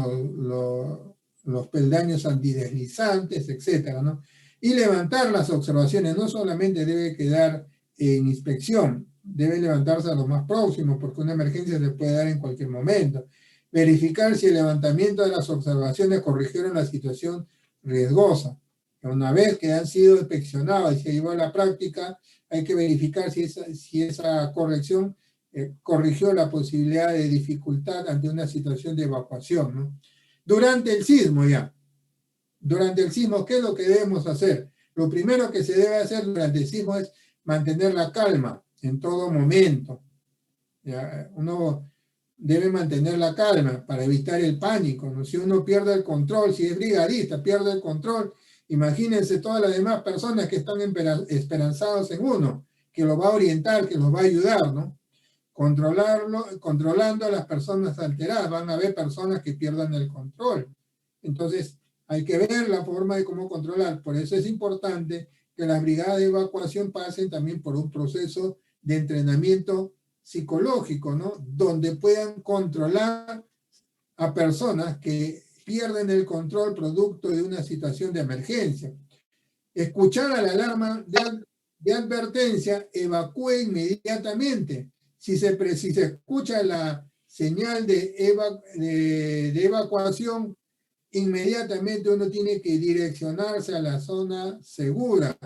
los peldaños antideslizantes, etcétera, ¿no? Y levantar las observaciones, no solamente debe quedar en inspección, debe levantarse a lo más próximo, porque una emergencia se puede dar en cualquier momento. Verificar si el levantamiento de las observaciones corrigieron la situación riesgosa. Una vez que han sido inspeccionadas y se llevó a la práctica, hay que verificar si esa corrección corrigió la posibilidad de dificultad ante una situación de evacuación, ¿no? Durante el sismo ya. Durante el sismo, ¿qué es lo que debemos hacer? Lo primero que se debe hacer durante el sismo es mantener la calma en todo momento. ¿Ya? Uno debe mantener la calma para evitar el pánico, ¿no? Si uno pierde el control, si es brigadista, pierde el control, imagínense todas las demás personas que están esperanzados en uno, que lo va a orientar, que los va a ayudar, ¿no? Controlando a las personas alteradas, van a haber personas que pierdan el control. Entonces, hay que ver la forma de cómo controlar. Por eso es importante que las brigadas de evacuación pasen también por un proceso de entrenamiento psicológico, ¿no? Donde puedan controlar a personas que pierden el control producto de una situación de emergencia. Escuchar a la alarma de advertencia, evacúe inmediatamente. Si se escucha la señal de evacuación, inmediatamente uno tiene que direccionarse a la zona segura,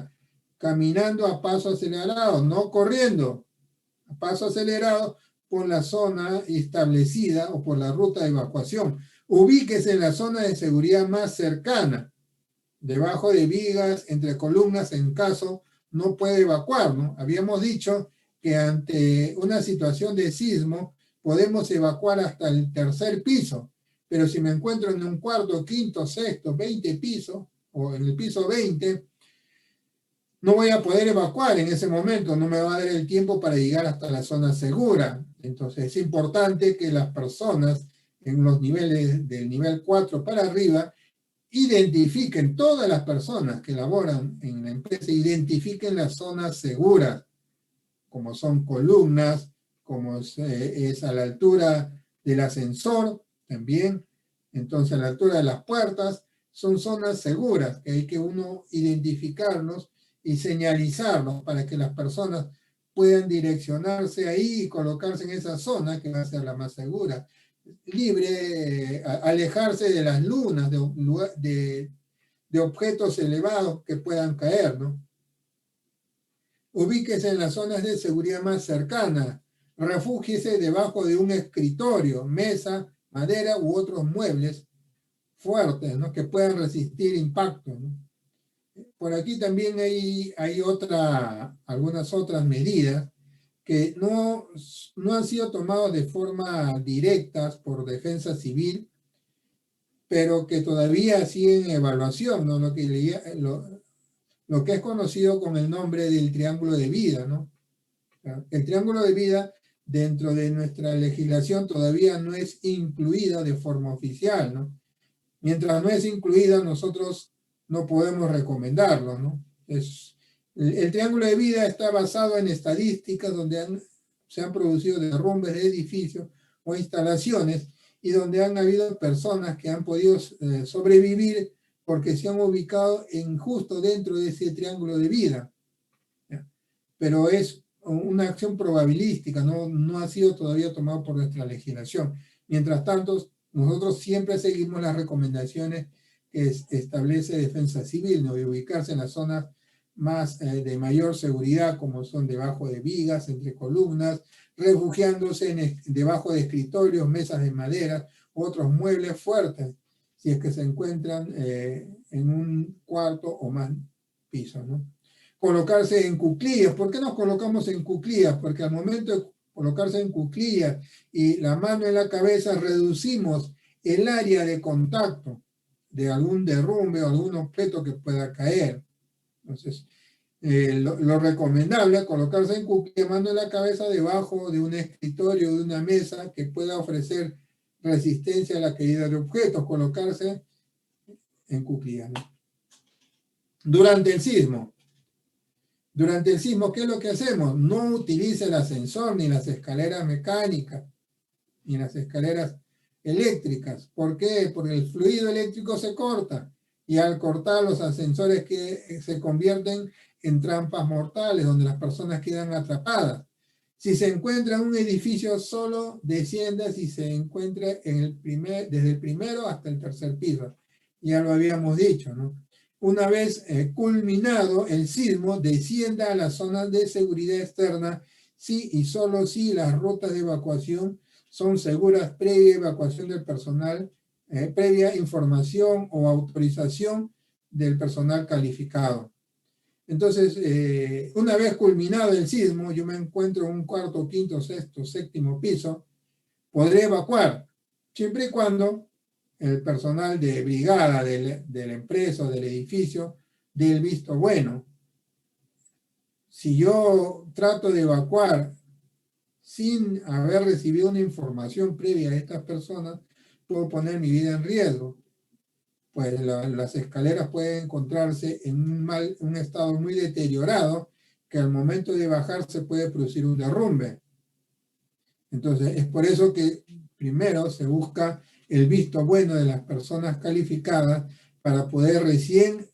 caminando a paso acelerado, no corriendo, a paso acelerado por la zona establecida o por la ruta de evacuación. Ubíquese en la zona de seguridad más cercana, debajo de vigas, entre columnas, en caso no puede evacuar, ¿no? Habíamos dicho que ante una situación de sismo podemos evacuar hasta el tercer piso, pero si me encuentro en un cuarto, quinto, sexto, 20 pisos, o en el piso 20, no voy a poder evacuar en ese momento, no me va a dar el tiempo para llegar hasta la zona segura. Entonces es importante que las personas en los niveles del nivel 4 para arriba identifiquen, todas las personas que laboran en la empresa, identifiquen las zonas seguras, como son columnas, como es a la altura del ascensor también, entonces a la altura de las puertas, son zonas seguras que hay que uno identificarlos y señalizarlos para que las personas puedan direccionarse ahí y colocarse en esa zona que va a ser la más segura. Libre, alejarse de las lunas, de objetos elevados que puedan caer, ¿no? Ubíquese en las zonas de seguridad más cercanas. Refúgiese debajo de un escritorio, mesa, madera u otros muebles fuertes, ¿no? Que puedan resistir impacto, ¿no? Por aquí también hay algunas otras medidas que no han sido tomadas de forma directa por Defensa Civil, pero que todavía siguen en evaluación, ¿no? Lo que es conocido con el nombre del triángulo de vida, ¿no? El triángulo de vida dentro de nuestra legislación todavía no es incluida de forma oficial, ¿no? Mientras no es incluida, nosotros no podemos recomendarlo, ¿no? El triángulo de vida está basado en estadísticas donde se han producido derrumbes de edificios o instalaciones y donde han habido personas que han podido sobrevivir porque se han ubicado justo dentro de ese triángulo de vida. ¿Ya? Pero es una acción probabilística, no ha sido todavía tomado por nuestra legislación. Mientras tanto, nosotros siempre seguimos las recomendaciones que establece Defensa Civil, ¿no? De ubicarse en las zonas más de mayor seguridad, como son debajo de vigas, entre columnas, refugiándose debajo de escritorios, mesas de madera, otros muebles fuertes, si es que se encuentran en un cuarto o más pisos, ¿no? Colocarse en cuclillas. ¿Por qué nos colocamos en cuclillas? Porque al momento de colocarse en cuclillas y la mano en la cabeza, reducimos el área de contacto de algún derrumbe o algún objeto que pueda caer. Entonces, lo recomendable es colocarse en cuclillas, mano en la cabeza debajo de un escritorio, de una mesa que pueda ofrecer resistencia a la caída de objetos, colocarse en cuclillas, ¿no? Durante el sismo, ¿qué es lo que hacemos? No utilice el ascensor, ni las escaleras mecánicas, ni las escaleras eléctricas. ¿Por qué? Porque el fluido eléctrico se corta, y al cortar los ascensores que se convierten en trampas mortales, donde las personas quedan atrapadas. Si se encuentra en un edificio, solo descienda si se encuentra desde el primero hasta el tercer piso. Ya lo habíamos dicho, ¿no? Una vez culminado el sismo, descienda a las zonas de seguridad externa, sí y solo si las rutas de evacuación son seguras previa evacuación del personal, previa información o autorización del personal calificado. Entonces, una vez culminado el sismo, yo me encuentro en un cuarto, quinto, sexto, séptimo piso, podré evacuar, siempre y cuando el personal de brigada de la empresa o del edificio dé el visto bueno. Si yo trato de evacuar sin haber recibido una información previa a estas personas, puedo poner mi vida en riesgo. Pues las escaleras pueden encontrarse en un estado muy deteriorado, que al momento de bajar se puede producir un derrumbe. Entonces, es por eso que primero se busca el visto bueno de las personas calificadas para poder recién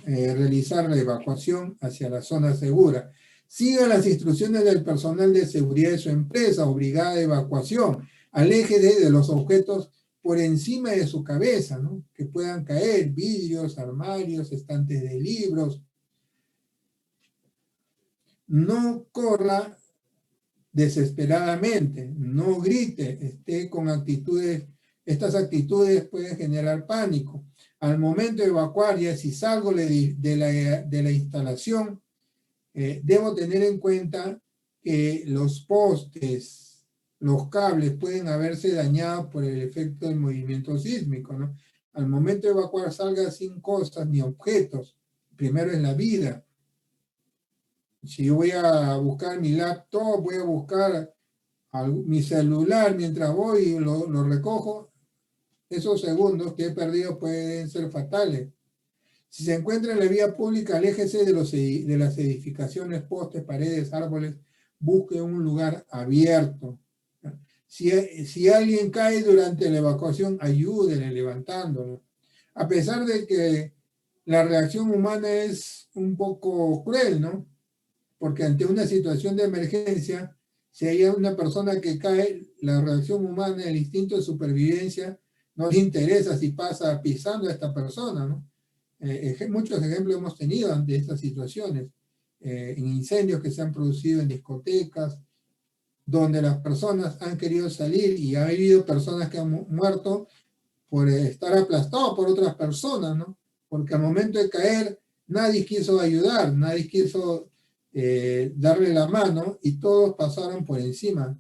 realizar la evacuación hacia la zona segura. Siga las instrucciones del personal de seguridad de su empresa o brigada de evacuación. Aléjese de los objetos por encima de su cabeza, ¿no? Que puedan caer, vidrios, armarios, estantes de libros. No corra desesperadamente, no grite, esté con actitudes, estas actitudes pueden generar pánico. Al momento de evacuar, ya si salgo de la instalación, debo tener en cuenta que los postes los cables pueden haberse dañado por el efecto del movimiento sísmico, ¿no? Al momento de evacuar salga sin cosas ni objetos. Primero es la vida. Si yo voy a buscar mi laptop, voy a buscar mi celular mientras voy y lo recojo, esos segundos que he perdido pueden ser fatales. Si se encuentra en la vía pública, aléjese de las edificaciones, postes, paredes, árboles, busque un lugar abierto. Si alguien cae durante la evacuación, ayúdenle levantándolo. A pesar de que la reacción humana es un poco cruel, ¿no? Porque ante una situación de emergencia, si hay una persona que cae, la reacción humana, el instinto de supervivencia, no le interesa si pasa pisando a esta persona, ¿no? Muchos ejemplos hemos tenido ante estas situaciones, en incendios que se han producido en discotecas, donde las personas han querido salir y ha habido personas que han muerto por estar aplastados por otras personas, ¿no? Porque al momento de caer, nadie quiso ayudar, nadie quiso darle la mano y todos pasaron por encima.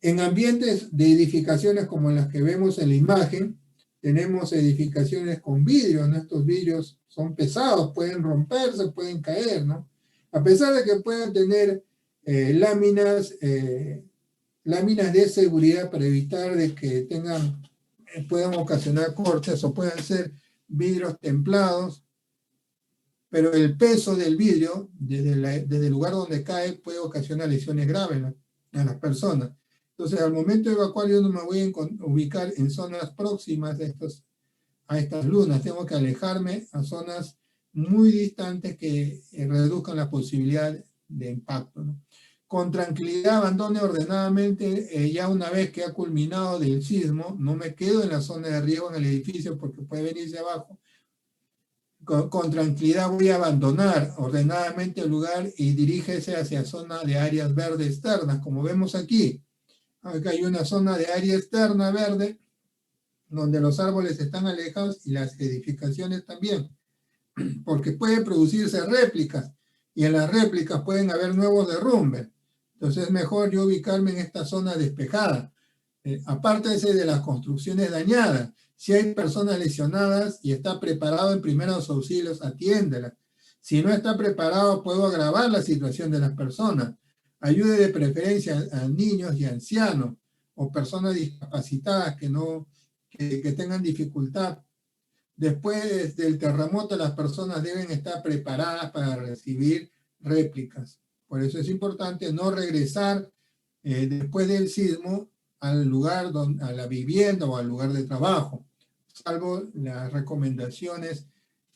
En ambientes de edificaciones como las que vemos en la imagen, tenemos edificaciones con vidrios, ¿no? Estos vidrios son pesados, pueden romperse, pueden caer, ¿no? A pesar de que puedan tener láminas de seguridad para evitar de que puedan ocasionar cortes o puedan ser vidrios templados, pero el peso del vidrio desde el lugar donde cae puede ocasionar lesiones graves a las personas. Entonces, al momento de evacuar, yo no me voy a ubicar en zonas próximas a estas lunas. Tengo que alejarme a zonas muy distantes que reduzcan la posibilidad de impacto, ¿no? Con tranquilidad, abandone ordenadamente, ya una vez que ha culminado del sismo, no me quedo en la zona de riesgo en el edificio porque puede venirse abajo. Con tranquilidad voy a abandonar ordenadamente el lugar y dirígese hacia zona de áreas verdes externas, como vemos aquí. Acá hay una zona de área externa verde, donde los árboles están alejados y las edificaciones también, porque pueden producirse réplicas, y en las réplicas pueden haber nuevos derrumbes. Entonces es mejor yo ubicarme en esta zona despejada. Apártense de las construcciones dañadas. Si hay personas lesionadas y está preparado en primeros auxilios, atiéndelas. Si no está preparado, puedo agravar la situación de las personas. Ayude de preferencia a niños y ancianos o personas discapacitadas que tengan dificultad. Después del terremoto, las personas deben estar preparadas para recibir réplicas. Por eso es importante no regresar después del sismo al lugar, a la vivienda o al lugar de trabajo, salvo las recomendaciones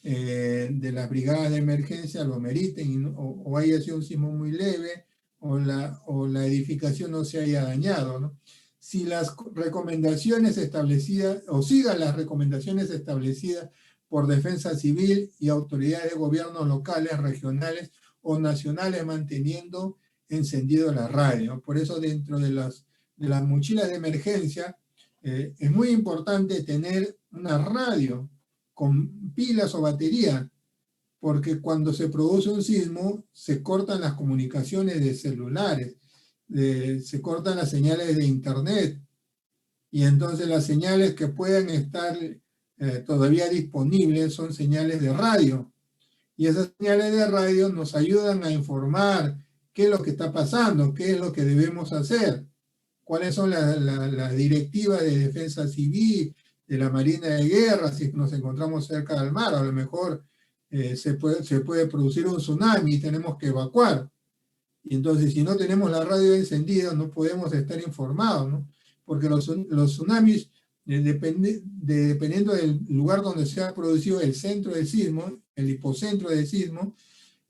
de las brigadas de emergencia lo meriten o haya sido un sismo muy leve o la edificación no se haya dañado, ¿no? Si las recomendaciones establecidas o sigan las recomendaciones establecidas por Defensa Civil y autoridades de gobiernos locales, regionales o nacionales, manteniendo encendido la radio. Por eso dentro de las mochilas de emergencia es muy importante tener una radio con pilas o batería, porque cuando se produce un sismo se cortan las comunicaciones de celulares, se cortan las señales de internet, y entonces las señales que puedan estar todavía disponibles son señales de radio, y esas señales de radio nos ayudan a informar qué es lo que está pasando, qué es lo que debemos hacer, cuáles son las directivas de defensa civil, de la Marina de Guerra, si nos encontramos cerca del mar. A lo mejor se puede producir un tsunami y tenemos que evacuar. Y entonces, si no tenemos la radio encendida, no podemos estar informados, ¿no? Porque los tsunamis, dependiendo del lugar donde se ha producido el centro del sismo, el hipocentro del sismo,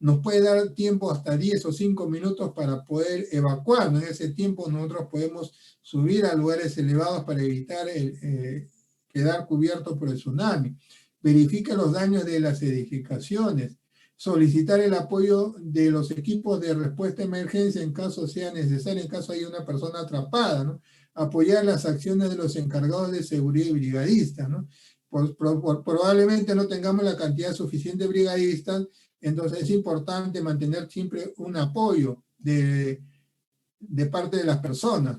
nos puede dar tiempo hasta 10 o 5 minutos para poder evacuar, ¿no? En ese tiempo nosotros podemos subir a lugares elevados para evitar quedar cubiertos por el tsunami. Verifique los daños de las edificaciones. Solicitar el apoyo de los equipos de respuesta a emergencia en caso sea necesario, en caso haya una persona atrapada, ¿no? Apoyar las acciones de los encargados de seguridad y brigadistas, ¿no? Probablemente no tengamos la cantidad suficiente de brigadistas, entonces es importante mantener siempre un apoyo de de parte de las personas.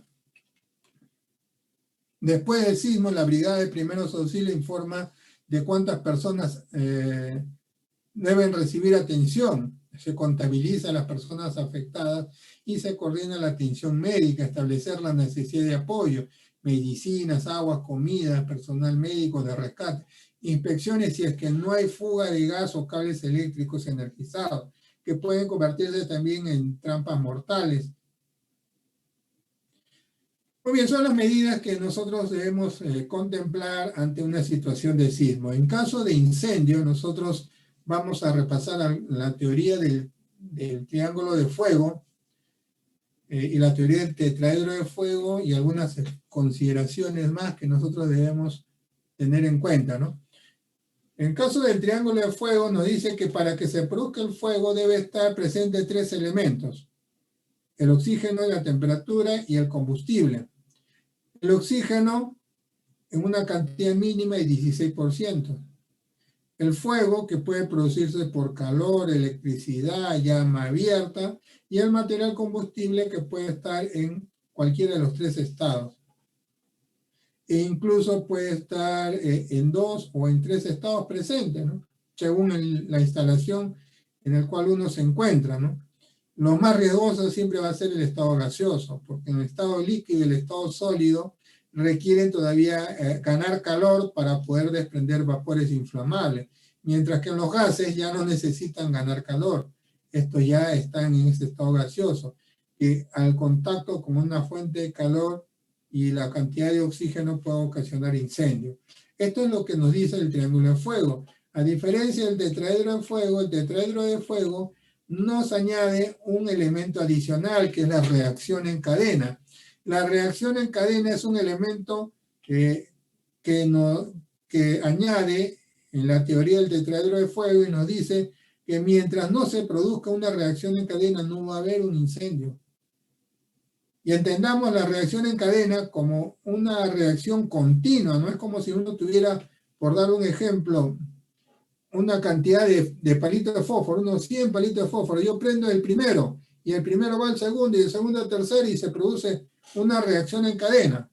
Después del sismo, la Brigada de Primeros Auxilios informa de cuántas personas deben recibir atención. Se contabiliza a las personas afectadas y se coordina la atención médica, establecer la necesidad de apoyo, medicinas, aguas, comida, personal médico de rescate, inspecciones si es que no hay fuga de gas o cables eléctricos energizados, que pueden convertirse también en trampas mortales. Muy bien, son las medidas que nosotros debemos contemplar ante una situación de sismo. En caso de incendio, nosotros vamos a repasar la teoría del triángulo de fuego y la teoría del tetraedro de fuego y algunas consideraciones más que nosotros debemos tener en cuenta, ¿no? En caso del triángulo de fuego nos dice que para que se produzca el fuego debe estar presente 3 elementos: el oxígeno, la temperatura y el combustible. El oxígeno en una cantidad mínima de 16%. El fuego, que puede producirse por calor, electricidad, llama abierta, y el material combustible, que puede estar en cualquiera de los 3 estados. E incluso puede estar en 2 o en 3 estados presentes, ¿no? Según la instalación en la cual uno se encuentra, ¿no? Lo más riesgoso siempre va a ser el estado gaseoso, porque en el estado líquido y el estado sólido requieren todavía ganar calor para poder desprender vapores inflamables, mientras que en los gases ya no necesitan ganar calor. Estos ya están en ese estado gaseoso, que al contacto con una fuente de calor y la cantidad de oxígeno puede ocasionar incendio. Esto es lo que nos dice el triángulo de fuego. A diferencia del tetraedro de fuego, el tetraedro de fuego nos añade un elemento adicional, que es la reacción en cadena. La reacción en cadena es un elemento que añade en la teoría del tetraedro de fuego y nos dice que mientras no se produzca una reacción en cadena no va a haber un incendio. Y entendamos la reacción en cadena como una reacción continua, no es como si uno tuviera, por dar un ejemplo, una cantidad de palitos de fósforo, unos 100 palitos de fósforo. Yo prendo el primero, y el primero va al segundo, y el segundo al tercero, y se produce una reacción en cadena,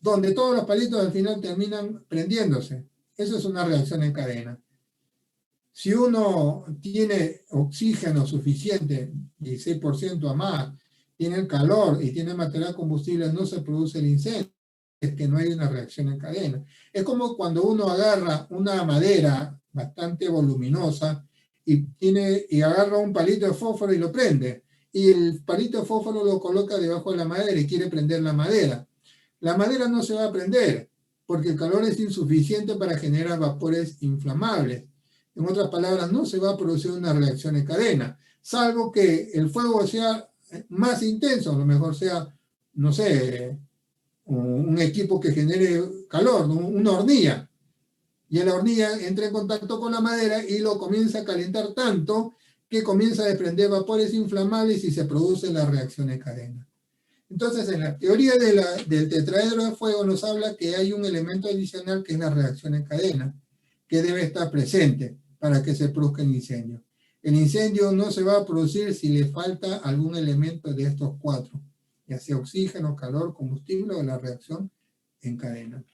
donde todos los palitos al final terminan prendiéndose. Eso es una reacción en cadena. Si uno tiene oxígeno suficiente, 16% a más, tiene el calor y tiene material combustible, no se produce el incendio, es que no hay una reacción en cadena. Es como cuando uno agarra una madera bastante voluminosa y agarra un palito de fósforo y lo prende, y el palito de fósforo lo coloca debajo de la madera y quiere prender la madera. La madera no se va a prender porque el calor es insuficiente para generar vapores inflamables. En otras palabras, no se va a producir una reacción en cadena, salvo que el fuego sea más intenso, a lo mejor sea, no sé, un equipo que genere calor, una hornilla, y la hornilla entra en contacto con la madera y lo comienza a calentar tanto que comienza a desprender vapores inflamables y se produce la reacción en cadena. Entonces, en la teoría del tetraedro de fuego nos habla que hay un elemento adicional que es la reacción en cadena, que debe estar presente para que se produzca el incendio. El incendio no se va a producir si le falta algún elemento de estos 4, ya sea oxígeno, calor, combustible o la reacción en cadena.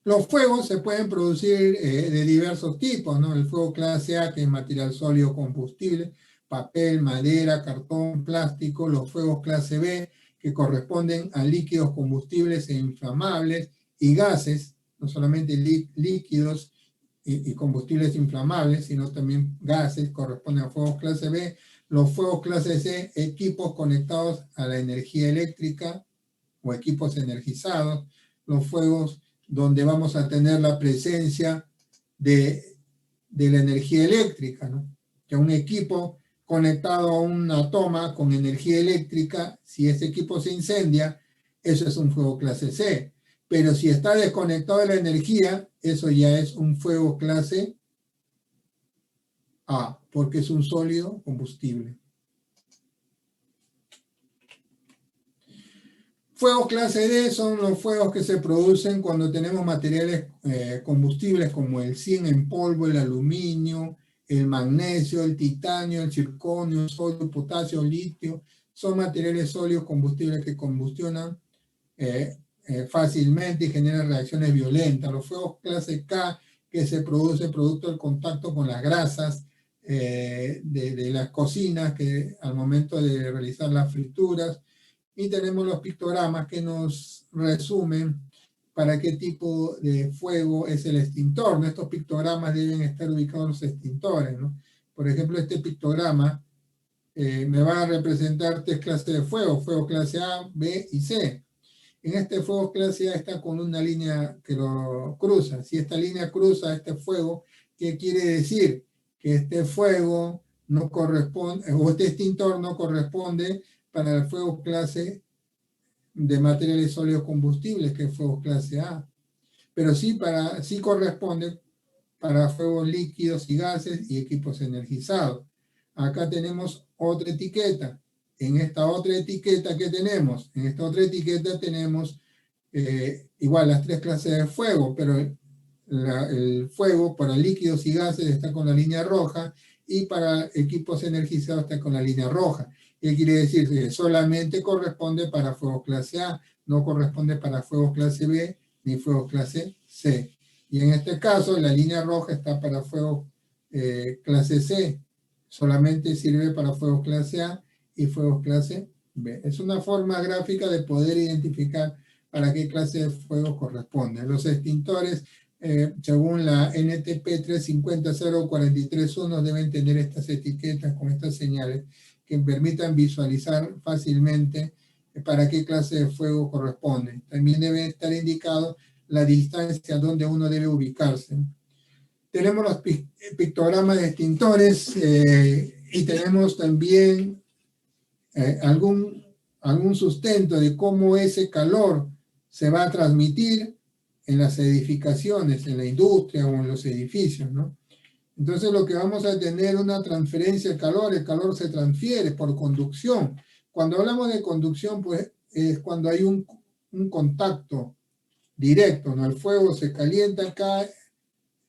Los fuegos se pueden producir de diversos tipos, ¿no? El fuego clase A, que es material sólido combustible, papel, madera, cartón, plástico. Los fuegos clase B, que corresponden a líquidos combustibles e inflamables y gases, no solamente líquidos y combustibles inflamables, sino también gases, corresponden a fuegos clase B. Los fuegos clase C, equipos conectados a la energía eléctrica o equipos energizados. Los fuegos donde vamos a tener la presencia de la energía eléctrica, ¿no? Que un equipo conectado a una toma con energía eléctrica, si ese equipo se incendia, eso es un fuego clase C. Pero si está desconectado de la energía, eso ya es un fuego clase A, porque es un sólido combustible. Fuegos clase D son los fuegos que se producen cuando tenemos materiales combustibles como el zinc en polvo, el aluminio, el magnesio, el titanio, el circonio, el sodio, potasio, litio, son materiales sólidos combustibles que combustionan fácilmente y generan reacciones violentas. Los fuegos clase K, que se produce producto del contacto con las grasas de las cocinas que al momento de realizar las frituras. Y tenemos los pictogramas que nos resumen para qué tipo de fuego es el extintor, ¿no? Estos pictogramas deben estar ubicados en los extintores, ¿no? Por ejemplo, este pictograma me va a representar tres clases de fuego, fuego clase A, B y C. En este fuego clase A está con una línea que lo cruza. Si esta línea cruza este fuego, ¿qué quiere decir? Que este fuego no corresponde, o este extintor no corresponde para el fuego clase de materiales sólidos combustibles, que es fuego clase A. Pero sí corresponde para fuegos líquidos y gases y equipos energizados. Acá tenemos otra etiqueta. En esta otra etiqueta que tenemos, en esta otra etiqueta tenemos igual las tres clases de fuego, pero el fuego para líquidos y gases está con la línea roja y para equipos energizados está con la línea roja. ¿Qué quiere decir? Que solamente corresponde para fuegos clase A, no corresponde para fuegos clase B ni fuegos clase C. Y en este caso la línea roja está para fuegos clase C, solamente sirve para fuegos clase A y fuegos clase B. Es una forma gráfica de poder identificar para qué clase de fuego corresponde. Los extintores, según la NTP 350-0431, deben tener estas etiquetas con estas señales que permitan visualizar fácilmente para qué clase de fuego corresponde. También debe estar indicado la distancia donde uno debe ubicarse. Tenemos los pictogramas de extintores y tenemos también algún sustento de cómo ese calor se va a transmitir en las edificaciones, en la industria o en los edificios, ¿no? Entonces lo que vamos a tener una transferencia de calor, el calor se transfiere por conducción. Cuando hablamos de conducción, pues es cuando hay un contacto directo, ¿no? El fuego se calienta acá,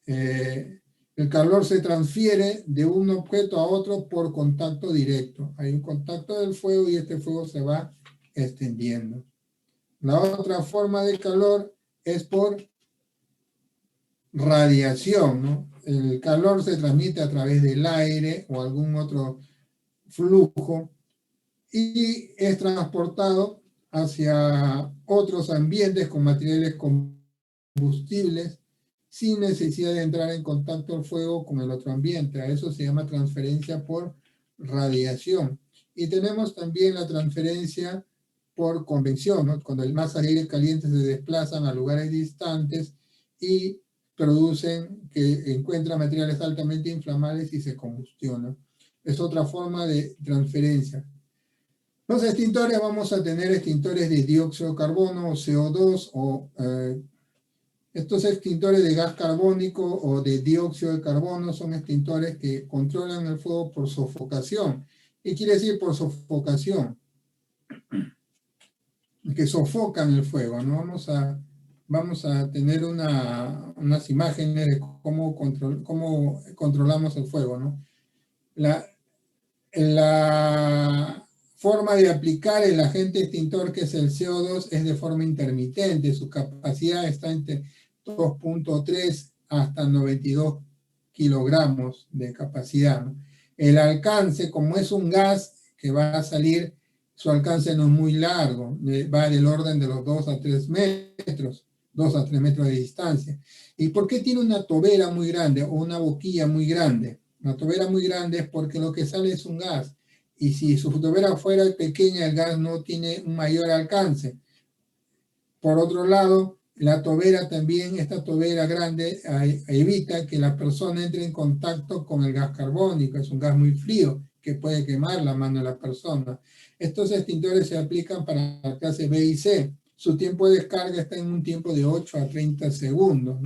el calor se transfiere de un objeto a otro por contacto directo. Hay un contacto del fuego y este fuego se va extendiendo. La otra forma de calor es por radiación, ¿no? El calor se transmite a través del aire o algún otro flujo y es transportado hacia otros ambientes con materiales combustibles sin necesidad de entrar en contacto el fuego con el otro ambiente. A eso se llama transferencia por radiación. Y tenemos también la transferencia por convección, ¿no? Cuando el masas de aire caliente se desplazan a lugares distantes y producen que encuentran materiales altamente inflamables y se combustionan. Es otra forma de transferencia. Los extintores, vamos a tener extintores de dióxido de carbono o CO2 o estos extintores de gas carbónico o de dióxido de carbono son extintores que controlan el fuego por sofocación. ¿Qué quiere decir por sofocación? Que sofocan el fuego, ¿no? Vamos a tener unas imágenes de cómo controlamos el fuego, ¿no? La forma de aplicar el agente extintor, que es el CO2, es de forma intermitente. Su capacidad está entre 2.3 hasta 92 kilogramos de capacidad, ¿no? El alcance, como es un gas que va a salir, su alcance no es muy largo, va del orden de los 2 a 3 metros, 2 a 3 metros de distancia. ¿Y por qué tiene una tobera muy grande o una boquilla muy grande? Una tobera muy grande es porque lo que sale es un gas. Y si su tobera fuera pequeña, el gas no tiene un mayor alcance. Por otro lado, la tobera también, esta tobera grande, evita que la persona entre en contacto con el gas carbónico. Es un gas muy frío que puede quemar la mano de la persona. Estos extintores se aplican para la clase B y C. Su tiempo de descarga está en un tiempo de 8 a 30 segundos.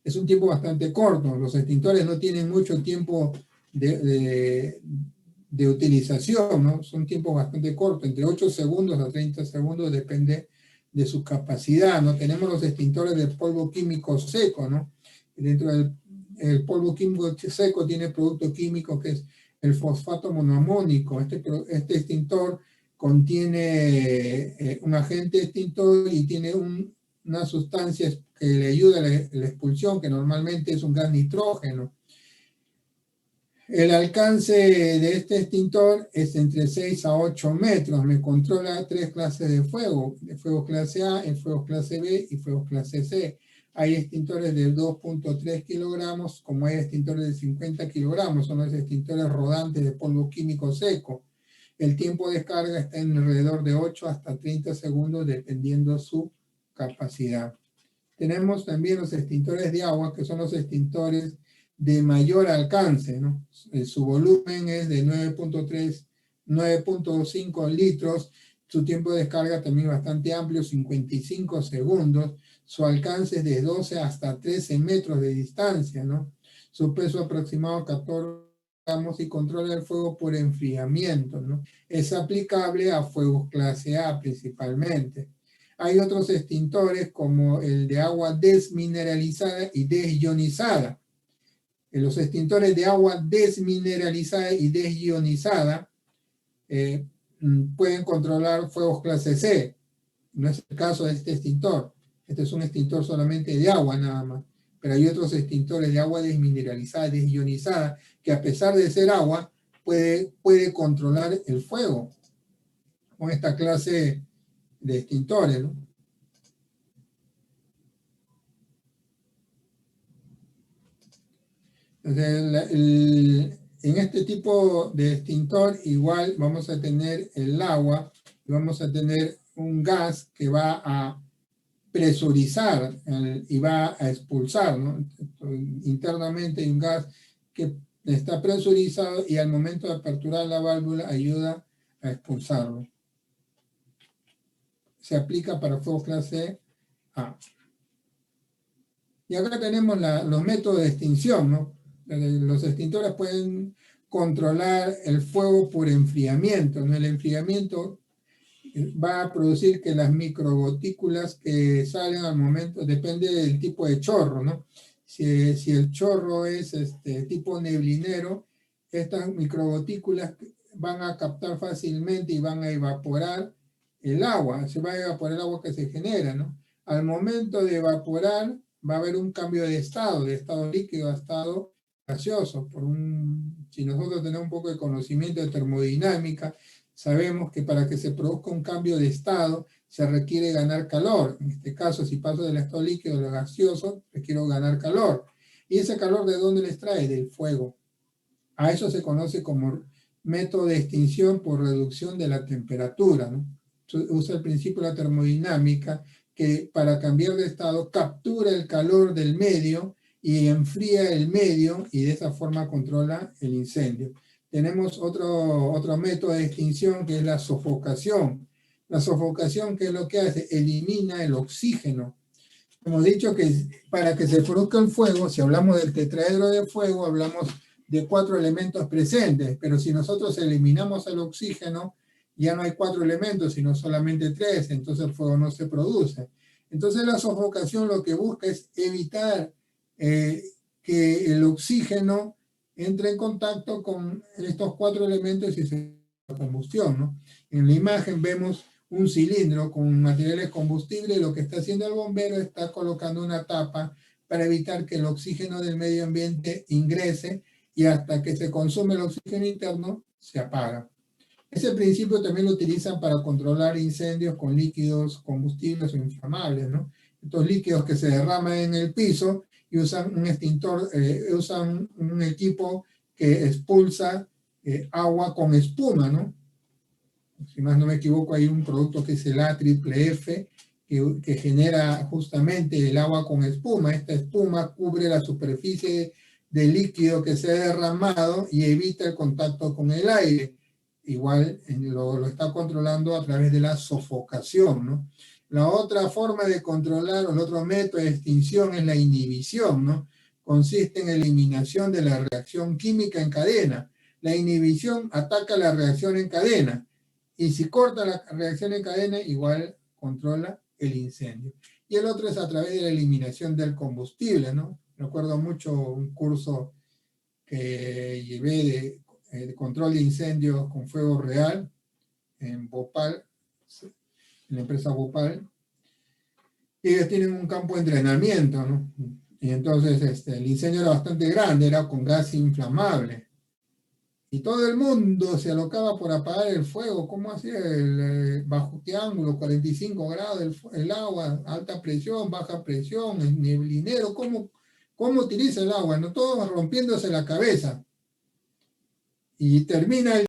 Es un tiempo bastante corto. Los extintores no tienen mucho tiempo de utilización, ¿no? Son tiempos bastante cortos, entre 8 segundos a 30 segundos, depende de su capacidad, ¿no? Tenemos los extintores de polvo químico seco, ¿no? Dentro el polvo químico seco tiene producto químico que es el fosfato monoamónico. Este extintor contiene un agente extintor y tiene una sustancia que le ayuda a la expulsión, que normalmente es un gas nitrógeno. El alcance de este extintor es entre 6 a 8 metros. Me controla 3 clases de fuego clase A, fuegos clase B y fuegos clase C. Hay extintores de 2.3 kilogramos, como hay extintores de 50 kilogramos, son los extintores rodantes de polvo químico seco. El tiempo de descarga está en alrededor de 8 hasta 30 segundos, dependiendo su capacidad. Tenemos también los extintores de agua, que son los extintores de mayor alcance, ¿no? Su volumen es de 9.5 litros, su tiempo de descarga también bastante amplio, 55 segundos, su alcance es de 12 hasta 13 metros de distancia, ¿no? Su peso aproximado 14 gramos y controla el fuego por enfriamiento, ¿no? Es aplicable a fuegos clase A principalmente. Hay otros extintores como el de agua desmineralizada y desionizada. Los extintores de agua desmineralizada y desionizada pueden controlar fuegos clase C. No es el caso de este extintor. Este es un extintor solamente de agua nada más. Pero hay otros extintores de agua desmineralizada, desionizada, que a pesar de ser agua, puede controlar el fuego con esta clase de extintores, ¿no? Entonces, en este tipo de extintor igual vamos a tener el agua y vamos a tener un gas que va a presurizar y va a expulsar, ¿no? Internamente hay un gas que está presurizado y al momento de aperturar la válvula ayuda a expulsarlo. Se aplica para fuegos clase A. Y acá tenemos los métodos de extinción, ¿no? Los extintores pueden controlar el fuego por enfriamiento, ¿no? El enfriamiento va a producir que las microgotículas que salen al momento, depende del tipo de chorro, ¿no? Si el chorro es tipo neblinero, estas microgotículas van a captar fácilmente y van a evaporar el agua, se va a evaporar el agua que se genera, ¿no? Al momento de evaporar, va a haber un cambio de estado líquido a estado gaseoso. Si nosotros tenemos un poco de conocimiento de termodinámica, sabemos que para que se produzca un cambio de estado se requiere ganar calor. En este caso, si paso del estado líquido a lo gaseoso, requiero ganar calor. ¿Y ese calor de dónde les trae? Del fuego. A eso se conoce como método de extinción por reducción de la temperatura, ¿no? Usa el principio de la termodinámica, que para cambiar de estado captura el calor del medio y enfría el medio y de esa forma controla el incendio. Tenemos otro método de extinción que es la sofocación. La sofocación, ¿qué es lo que hace? Elimina el oxígeno. Hemos dicho que para que se produzca el fuego, si hablamos del tetraedro de fuego, hablamos de 4 elementos presentes, pero si nosotros eliminamos el oxígeno, ya no hay 4 elementos, sino solamente 3, entonces el fuego no se produce. Entonces la sofocación lo que busca es evitar que el oxígeno entre en contacto con estos 4 elementos y se da combustión, ¿no? En la imagen vemos un cilindro con materiales combustibles y lo que está haciendo el bombero está colocando una tapa para evitar que el oxígeno del medio ambiente ingrese y hasta que se consume el oxígeno interno se apaga. Ese principio también lo utilizan para controlar incendios con líquidos combustibles o inflamables, ¿no? Estos líquidos que se derraman en el piso y usan un extintor, usan un equipo que expulsa agua con espuma, ¿no? Si más no me equivoco, hay un producto que es el AFFF que genera justamente el agua con espuma. Esta espuma cubre la superficie del líquido que se ha derramado y evita el contacto con el aire. Igual lo está controlando a través de la sofocación, ¿no? La otra forma de controlar, o el otro método de extinción es la inhibición, ¿no? Consiste en eliminación de la reacción química en cadena. La inhibición ataca la reacción en cadena. Y si corta la reacción en cadena, igual controla el incendio. Y el otro es a través de la eliminación del combustible, ¿no? Recuerdo mucho un curso que llevé de control de incendios con fuego real en Bhopal, en la empresa Bhopal. Ellos tienen un campo de entrenamiento, ¿no? Y entonces el incendio era bastante grande, era con gas inflamable. Y todo el mundo se alocaba por apagar el fuego. ¿Cómo hacía? ¿Bajo qué ángulo? 45 grados el agua, alta presión, baja presión, el neblinero. ¿Cómo utiliza el agua? ¿No? Todos rompiéndose la cabeza. Y termina el